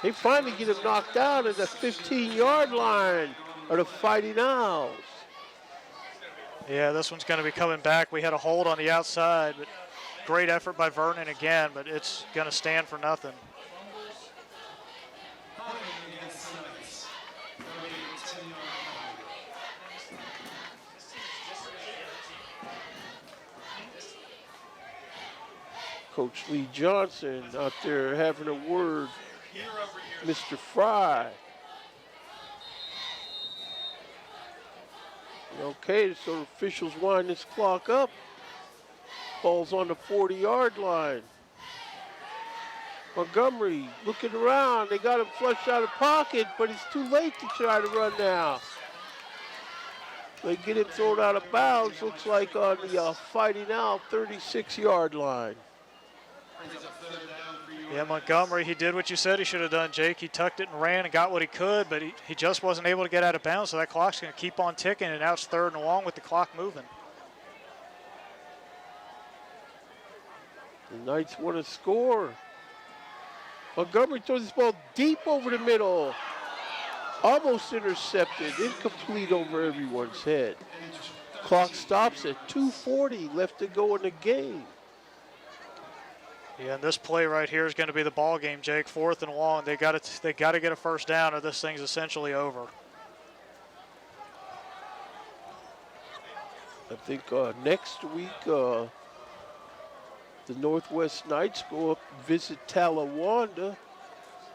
They finally get him knocked out at the 15-yard line of the Fighting Owls. Yeah, this one's going to be coming back. We had a hold on the outside, but great effort by Vernon again, but it's going to stand for nothing. Coach Lee Johnson out there having a word. Mr. Fry. Okay, so the officials wind this clock up. Ball's on the 40-yard line. Montgomery looking around. They got him flushed out of pocket, but it's too late to try to run now. They get him thrown out of bounds. Looks like on the Fighting Owl 36-yard line. Yeah, Montgomery, he did what you said he should have done, Jake. He tucked it and ran and got what he could, but he just wasn't able to get out of bounds, so that clock's going to keep on ticking, and now it's 3rd and long with the clock moving. The Knights want to score. Montgomery throws this ball deep over the middle. Almost intercepted, incomplete over everyone's head. Clock stops at 2:40 left to go in the game. Yeah, and this play right here is going to be the ball game, Jake. 4th and long. They got to get a first down, or this thing's essentially over. I think next week the Northwest Knights go up and visit Talawanda.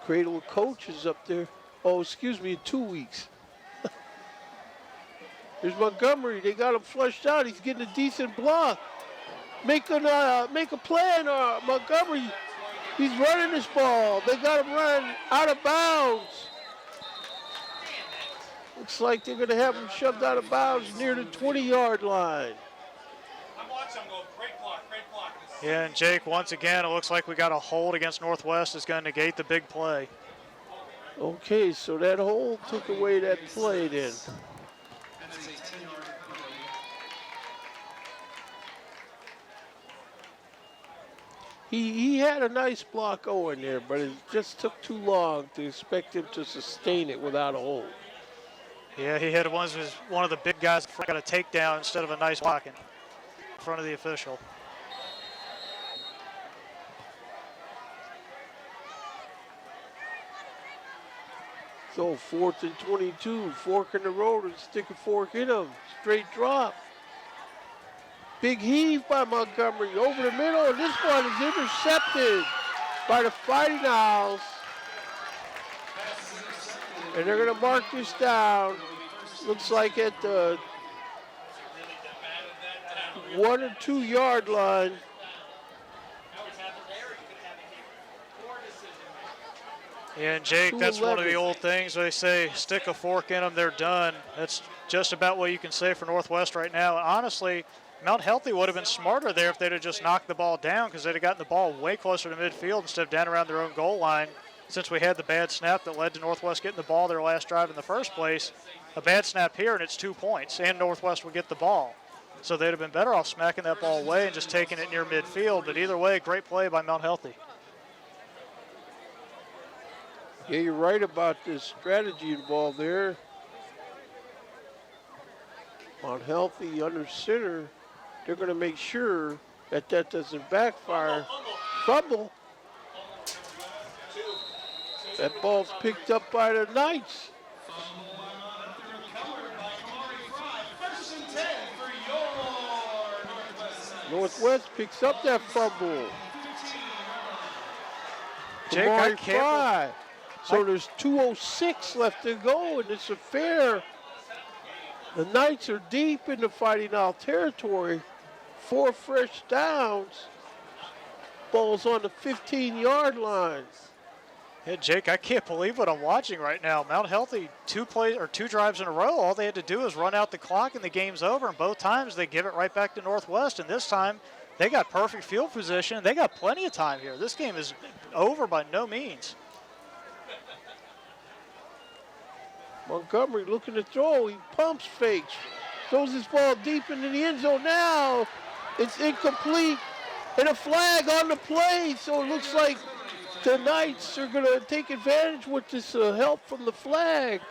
Cradle of Coaches up there. Oh, excuse me, in 2 weeks. There's Montgomery. They got him flushed out. He's getting a decent block. Make a plan, Montgomery. He's running this ball. They got him running out of bounds. Looks like they're going to have him shoved out of bounds near the 20-yard line. I'm watching him go, great block. Yeah, and Jake, once again, it looks like we got a hold against Northwest. It's going to negate the big play. Okay, so that hold took away that play then. He had a nice block going there, but it just took too long to expect him to sustain it without a hold. Yeah, he had one of the big guys got a takedown instead of a nice block in front of the official. So 4th and 22, fork in the road and stick a fork in him. Straight drop. Big heave by Montgomery over the middle, and this one is intercepted by the Fighting Owls. And they're going to mark this down. Looks like at the 1 or 2 yard line. Yeah, and Jake, that's one of the old things. They say stick a fork in them, they're done. That's just about what you can say for Northwest right now. Honestly, Mount Healthy would have been smarter there if they'd have just knocked the ball down, because they'd have gotten the ball way closer to midfield instead of down around their own goal line. Since we had the bad snap that led to Northwest getting the ball their last drive in the first place, a bad snap here and it's 2 points, and Northwest will get the ball. So they'd have been better off smacking that ball away and just taking it near midfield. But either way, great play by Mount Healthy. Yeah, you're right about this strategy involved there. Mount Healthy under center, they're going to make sure that that doesn't backfire. Fumble. That ball's picked up by the Knights. Northwest picks up that fumble. Jake, I Kamari can't Fry. So there's 2:06 left to go in this affair. The Knights are deep into Fighting Owl territory. 4 fresh downs. Ball's on the 15-yard line. Yeah, Jake, I can't believe what I'm watching right now. Mount Healthy, 2 drives in a row. All they had to do is run out the clock and the game's over. And both times they give it right back to Northwest. And this time they got perfect field position. They got plenty of time here. This game is over by no means. Montgomery looking to throw. He pumps fakes. Throws his ball deep into the end zone. Now it's incomplete. And a flag on the play. So it looks like the Knights are going to take advantage with this help from the flag.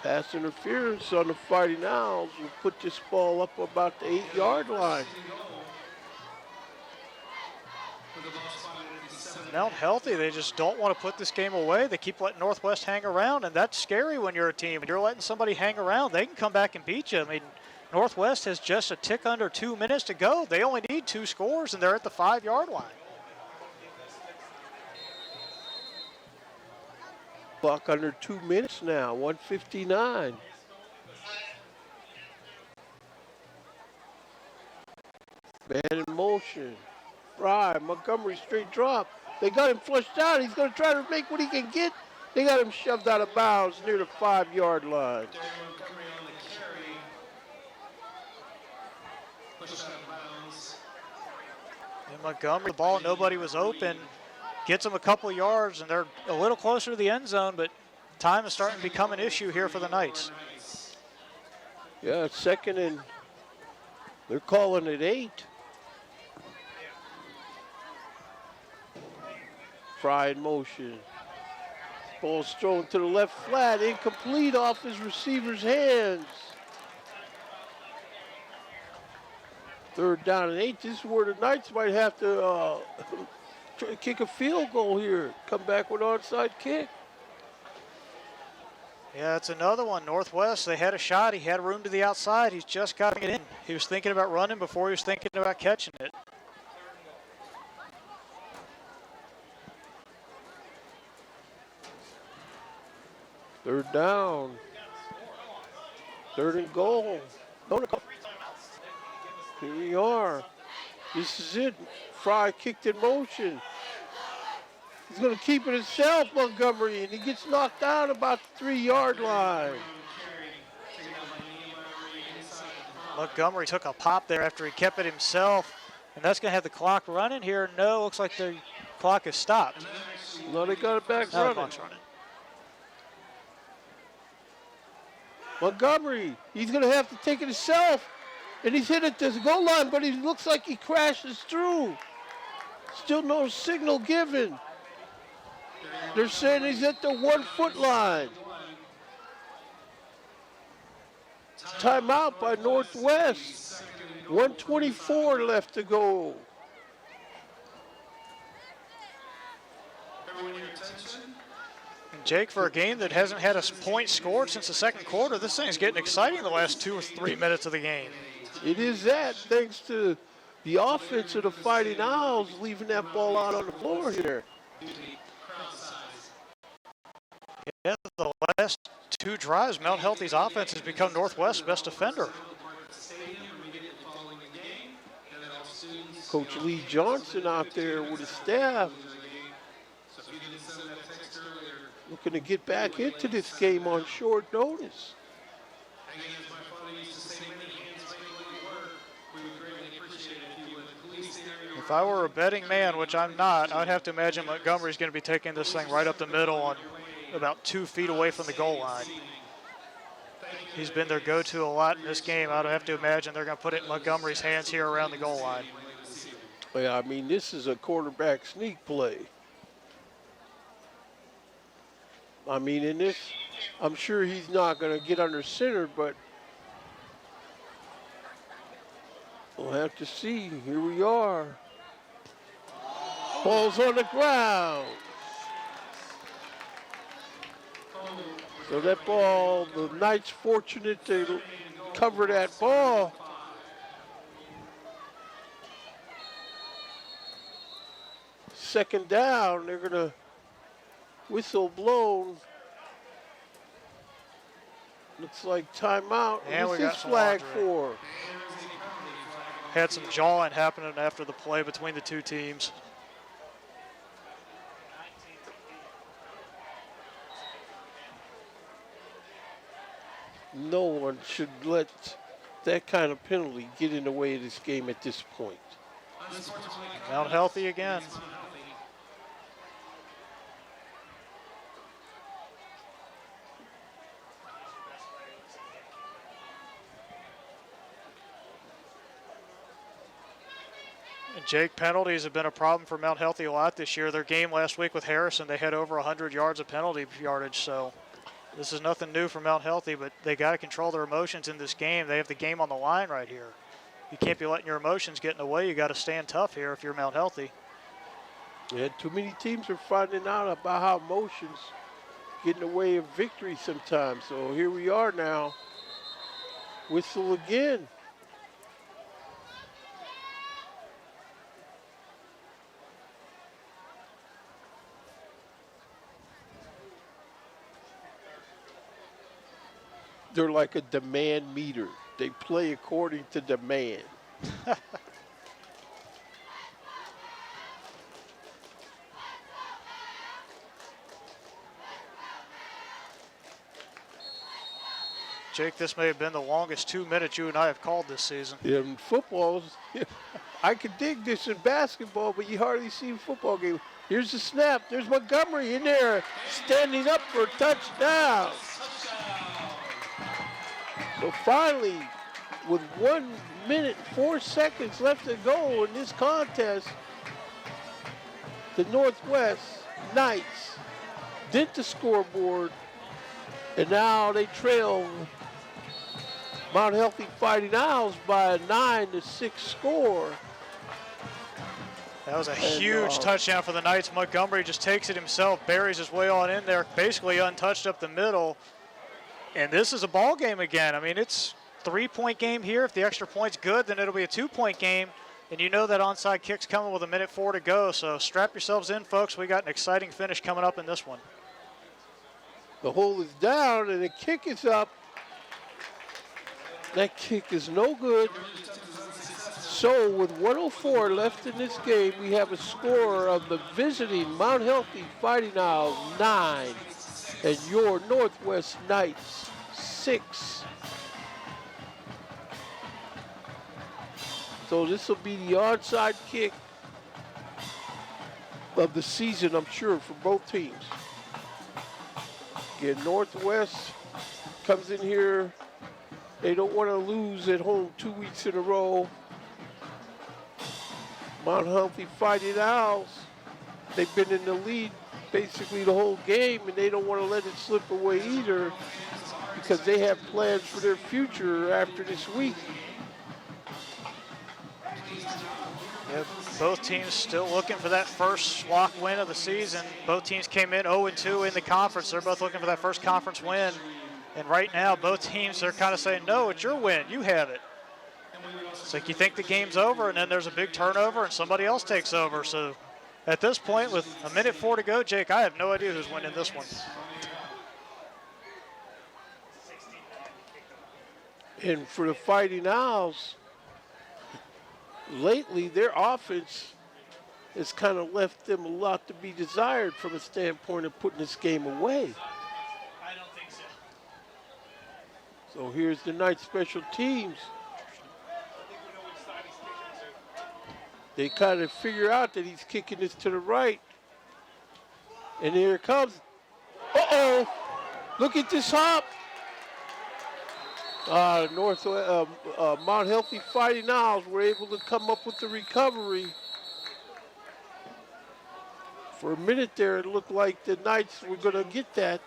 Pass interference on the Fighting Owls will put this ball up about the 8-yard line. Mount Healthy, they just don't want to put this game away. They keep letting Northwest hang around, and that's scary when you're a team. When you're letting somebody hang around, they can come back and beat you. I mean, Northwest has just a tick under 2 minutes to go. They only need 2 scores, and they're at the 5-yard line. Buck under 2 minutes now, 1:59. Man in motion. Fry, Montgomery straight drop. They got him flushed out. He's going to try to make what he can get. They got him shoved out of bounds near the 5-yard line. And Montgomery, the ball, nobody was open. Gets them a couple yards, and they're a little closer to the end zone, but time is starting to become an issue here for the Knights. Yeah, it's second and they're calling it 8. Fry in motion. Ball's thrown to the left flat, incomplete off his receiver's hands. 3rd down and 8. This is where the Knights might have to try to kick a field goal here. Come back with onside kick. Yeah, it's another one. Northwest, they had a shot. He had room to the outside. He's just got it in. He was thinking about running before he was thinking about catching it. Third down. 3rd and goal. Here we are. This is it. Fry kicked in motion. He's going to keep it himself, Montgomery, and he gets knocked down about the 3-yard line. Montgomery took a pop there after he kept it himself, and that's going to have the clock running here. No, looks like the clock is stopped. No, they got it back Now the running. clock's running. Montgomery, he's going to have to take it himself, and he's hit at the goal line, but he looks like he crashes through. Still no signal given. They're saying he's at the 1-foot line. Timeout by Northwest. 1:24 left to go. And Jake, for a game that hasn't had a point scored since the 2nd quarter, this thing's getting exciting the last 2 or 3 minutes of the game. It is that, thanks to the offense of the Fighting Owls leaving that ball out on the floor here. Yeah, the last 2 drives, Mount Healthy's offense has become Northwest's best defender. Coach Lee Johnson out there with his staff looking to get back into this game on short notice. If If I were a betting man, which I'm not, I'd have to imagine Montgomery's going to be taking this thing right up the middle on about 2 feet away from the goal line. He's been their go-to a lot in this game. I'd have to imagine they're going to put it in Montgomery's hands here around the goal line. Yeah, I mean, this is a quarterback sneak play. I mean, in this, I'm sure he's not going to get under center, but we'll have to see. Here we are. Ball's on the ground. So that ball, the Knights fortunate to cover that ball. Second down, they're going to whistle blown. Looks like timeout. And What's we got this some flag laundry. for? Had some jawing happening after the play between the two teams. No one should let that kind of penalty get in the way of this game at this point. Mount Healthy again. And Jake, penalties have been a problem for Mount Healthy a lot this year. Their game last week with Harrison, they had over 100 yards of penalty yardage, so this is nothing new for Mount Healthy, but they got to control their emotions in this game. They have the game on the line right here. You can't be letting your emotions get in the way. You got to stand tough here if you're Mount Healthy. Yeah, too many teams are finding out about how emotions get in the way of victory sometimes. So here we are now. Whistle again. They're like a demand meter. They play according to demand. Jake, this may have been the longest 2 minutes you and I have called this season. In football, I could dig this in basketball, but you hardly see a football game. Here's the snap. There's Montgomery in there standing up for a touchdown. So finally, with 1 minute, 4 seconds left to go in this contest, the Northwest Knights dent the scoreboard, and now they trail Mount Healthy Fighting Owls by a 9-6 score. That was a huge touchdown for the Knights. Montgomery just takes it himself, buries his way on in there, basically untouched up the middle. And this is a ball game again. I mean, it's a 3-point game here. If the extra point's good, then it'll be a 2-point game. And you know that onside kick's coming with 1:04 to go. So strap yourselves in, folks. We got an exciting finish coming up in this one. The hole is down and the kick is up. That kick is no good. So with 1:04 left in this game, we have a score of the visiting Mount Healthy Fighting Owls 9 and your Northwest Knights 6. So this will be the onside kick of the season, I'm sure, for both teams. Again, Northwest comes in here. They don't want to lose at home 2 weeks in a row. Mount Healthy Fighting Owls, they've been in the lead basically the whole game, and they don't want to let it slip away either because they have plans for their future after this week. Yep, both teams still looking for that first lock win of the season. Both teams came in 0-2 in the conference. They're both looking for that first conference win. And right now, both teams are kind of saying, no, it's your win. You have it. It's like you think the game's over, and then there's a big turnover, and somebody else takes over. So at this point, with 1:04 to go, Jake, I have no idea who's winning this one. And for the Fighting Owls, lately their offense has kind of left them a lot to be desired from a standpoint of putting this game away. I don't think so. So here's the Knights special teams. They kind of figure out that he's kicking this to the right. And here it comes. Uh-oh. Look at this hop. Mount Healthy Fighting Owls were able to come up with the recovery. For a minute there, it looked like the Knights were going to get that.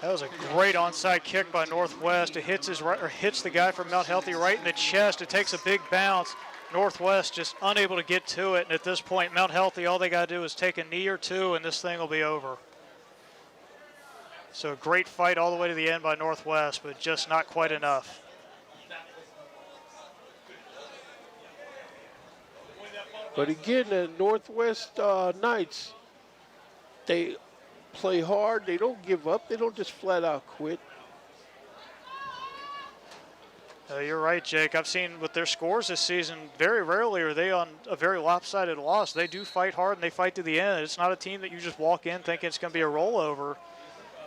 That was a great onside kick by Northwest. It hits hits the guy from Mount Healthy right in the chest. It takes a big bounce. Northwest just unable to get to it. And at this point, Mount Healthy, all they got to do is take a knee or two, and this thing will be over. So a great fight all the way to the end by Northwest, but just not quite enough. But again, the Northwest Knights, they play hard. They don't give up. They don't just flat out quit. You're right, Jake. I've seen with their scores this season, very rarely are they on a very lopsided loss. They do fight hard, and they fight to the end. It's not a team that you just walk in thinking it's going to be a rollover.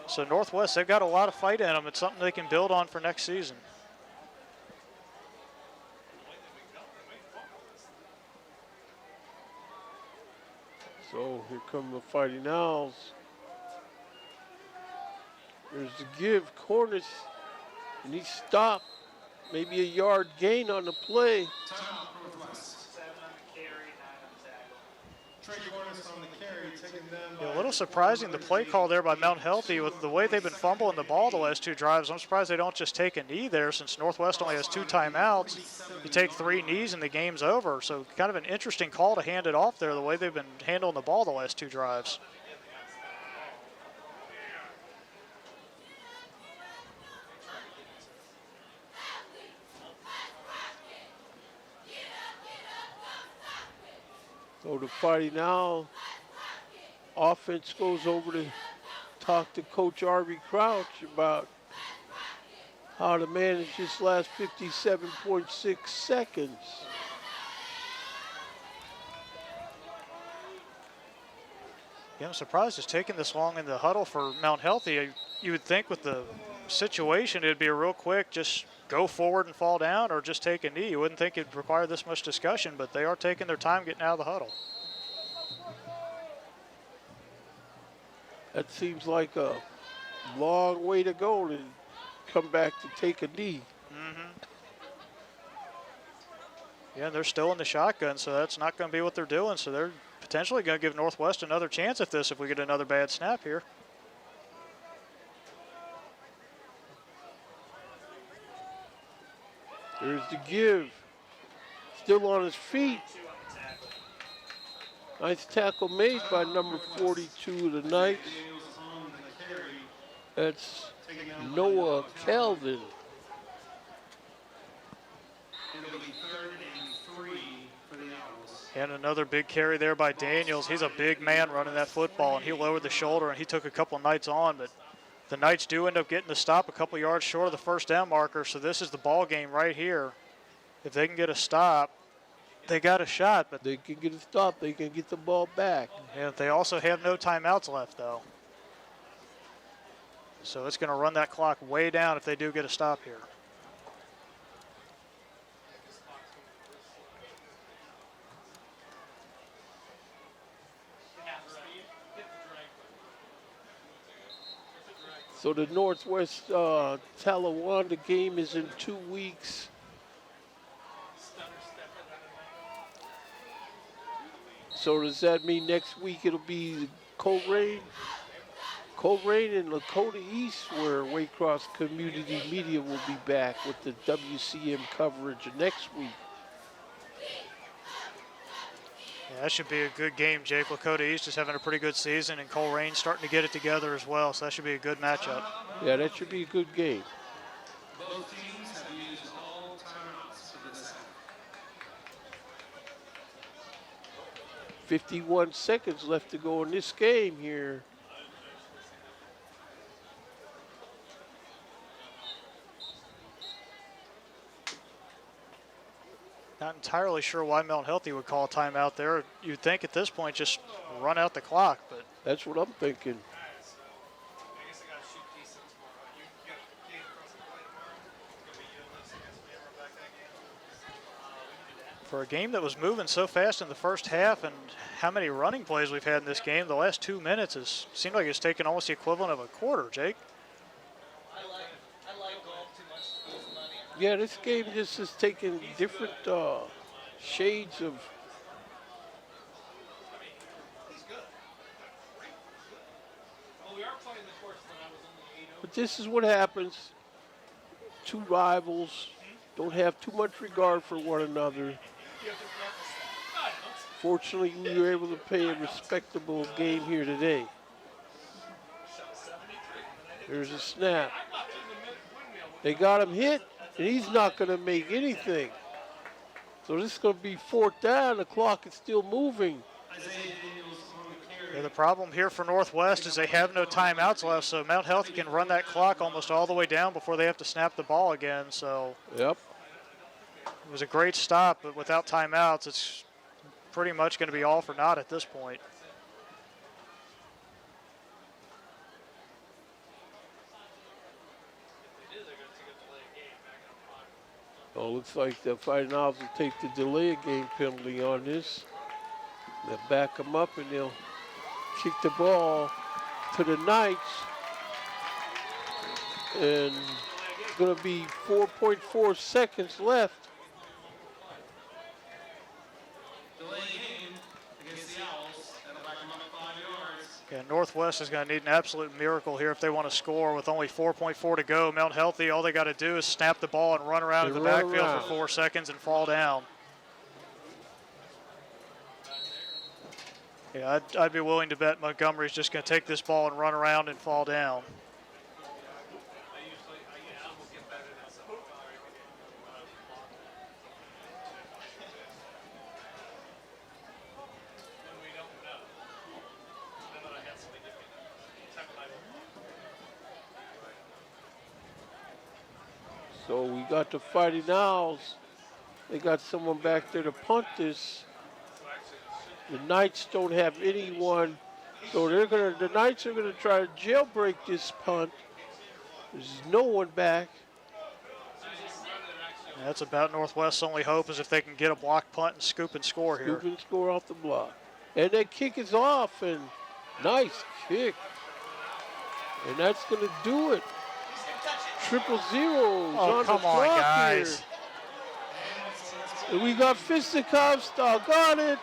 So Northwest, they've got a lot of fight in them. It's something they can build on for next season. So here come the Fighting Owls. There's the give, Cornish, and he stopped. Maybe a yard gain on the play. Timeout, Northwest. 7 on the carry, 9 on the tackle. Trey Cornish on the carry, taking them Yeah, by a little surprising the play call there by Mount Healthy with the way they've been fumbling the ball the last two drives. I'm surprised they don't just take a knee there since Northwest only has 2 timeouts. You take 3 knees and the game's over. So kind of an interesting call to hand it off there the way they've been handling the ball the last 2 drives. So the Fighting Owl offense goes over to talk to Coach Arby Crouch about how to manage this last 57.6 seconds. Yeah, I'm surprised it's taking this long in the huddle for Mount Healthy. You would think with the situation it'd be a real quick, just go forward and fall down or just take a knee. You wouldn't think it'd require this much discussion, but they are taking their time getting out of the huddle. That seems like a long way to go to come back to take a knee. Yeah, they're still in the shotgun, so that's not going to be what they're doing. So they're potentially going to give Northwest another chance at this if we get another bad snap here. There's the give. Still on his feet. Nice tackle made by number 42 of the Knights. Daniels on the carry, That's taking them by Noah Calvin. It'll be 3rd and 3 for the Owls. And another big carry there by Daniels. He's a big man running that football, and he lowered the shoulder, and he took a couple Knights on, but the Knights do end up getting the stop a couple yards short of the first down marker, so this is the ball game right here. If they can get a stop, they got a shot, but They can get a stop. They can get the ball back. yeah, they also have no timeouts left, though. So it's going to run that clock way down if they do get a stop here. So the Northwest Talawanda game is in 2 weeks. So does that mean next week it'll be Coleraine? Coleraine and Lakota East, where Waycross Community Media will be back with the WCM coverage next week. Yeah, that should be a good game, Jake. Lakota East is having a pretty good season, and Coleraine starting to get it together as well, so that should be a good matchup. Yeah, that should be a good game. Both teams have used all timeouts for this half. 51 seconds left to go in this game here. Not entirely sure why Mount Healthy would call a timeout there. You'd think at this point just run out the clock, but That's what I'm thinking. I guess I got to shoot decent tomorrow. You got game across the play tomorrow. It's going to be you and Liz against me and Rebecca. For a game that was moving so fast in the first half and how many running plays we've had in this game, the last 2 minutes seemed like it's taken almost the equivalent of a quarter, Jake. I like golf too much to lose money. Yeah, this game just has taken different shades of. He's good. Well, we are playing the course when I was only 8 But this is what happens. Two rivals don't have too much regard for one another. Fortunately, we were able to play a respectable game here today. There's a snap. They got him hit, and he's not going to make anything. So this is going to be 4th down. The clock is still moving. Yeah, the problem here for Northwest is they have no timeouts left, so Mount Healthy can run that clock almost all the way down before they have to snap the ball again. So Yep. it was a great stop, but without timeouts, it's pretty much going to be all for naught at this point. Oh, looks like the Fighting Owls will take the delay of game penalty on this. They'll back them up and they'll kick the ball to the Knights. And it's going to be 4.4 seconds left. Delay game against the Owls. That'll back them up 5 yards. Yeah, Northwest is going to need an absolute miracle here if they want to score with only 4.4 to go. Mount Healthy, all they got to do is snap the ball and run around in the backfield for 4 seconds and fall down. Yeah, I'd be willing to bet Montgomery's just going to take this ball and run around and fall down. So we got the Fighting Owls. They got someone back there to punt this. The Knights don't have anyone. So the Knights are gonna try to jailbreak this punt. There's no one back. That's about Northwest's only hope is if they can get a block punt and scoop and score here. Scoop and score off the block. And that kick is off, and nice kick. And that's gonna do it. 000 Oh, on come the on, clock guys. here. And we got fisticuffs, doggone it.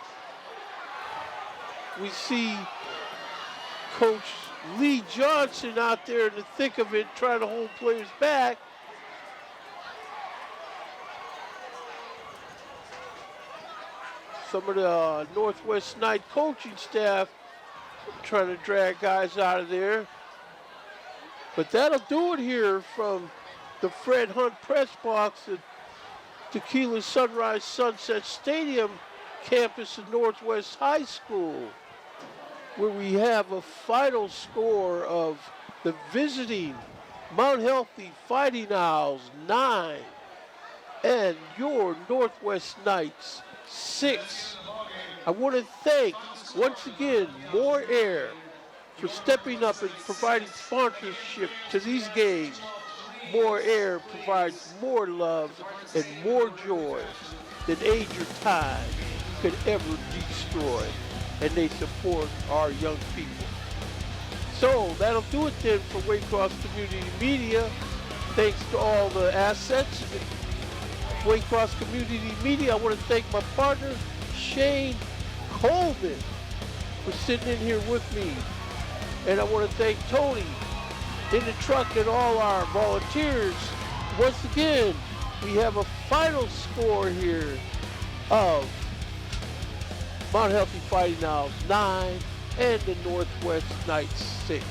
We see Coach Lee Johnson out there in the thick of it trying to hold players back. Some of the Northwest Knight coaching staff trying to drag guys out of there. But that'll do it here from the Fred Hunt press box at Tequila Sunrise Sunset Stadium campus of Northwest High School, where we have a final score of the visiting Mount Healthy Fighting Owls 9 and your Northwest Knights 6. I want to thank once again More Air for stepping up and providing sponsorship to these games. More Air provides more love and more joy than age or time could ever destroy. And they support our young people. So that'll do it then for Waycross Community Media. Thanks to all the assets of Waycross Community Media. I want to thank my partner, Shane Coleman, for sitting in here with me. And I want to thank Tony in the truck and all our volunteers. Once again, we have a final score here of Mount Healthy Fighting Owls 9 and the Northwest Knights 6.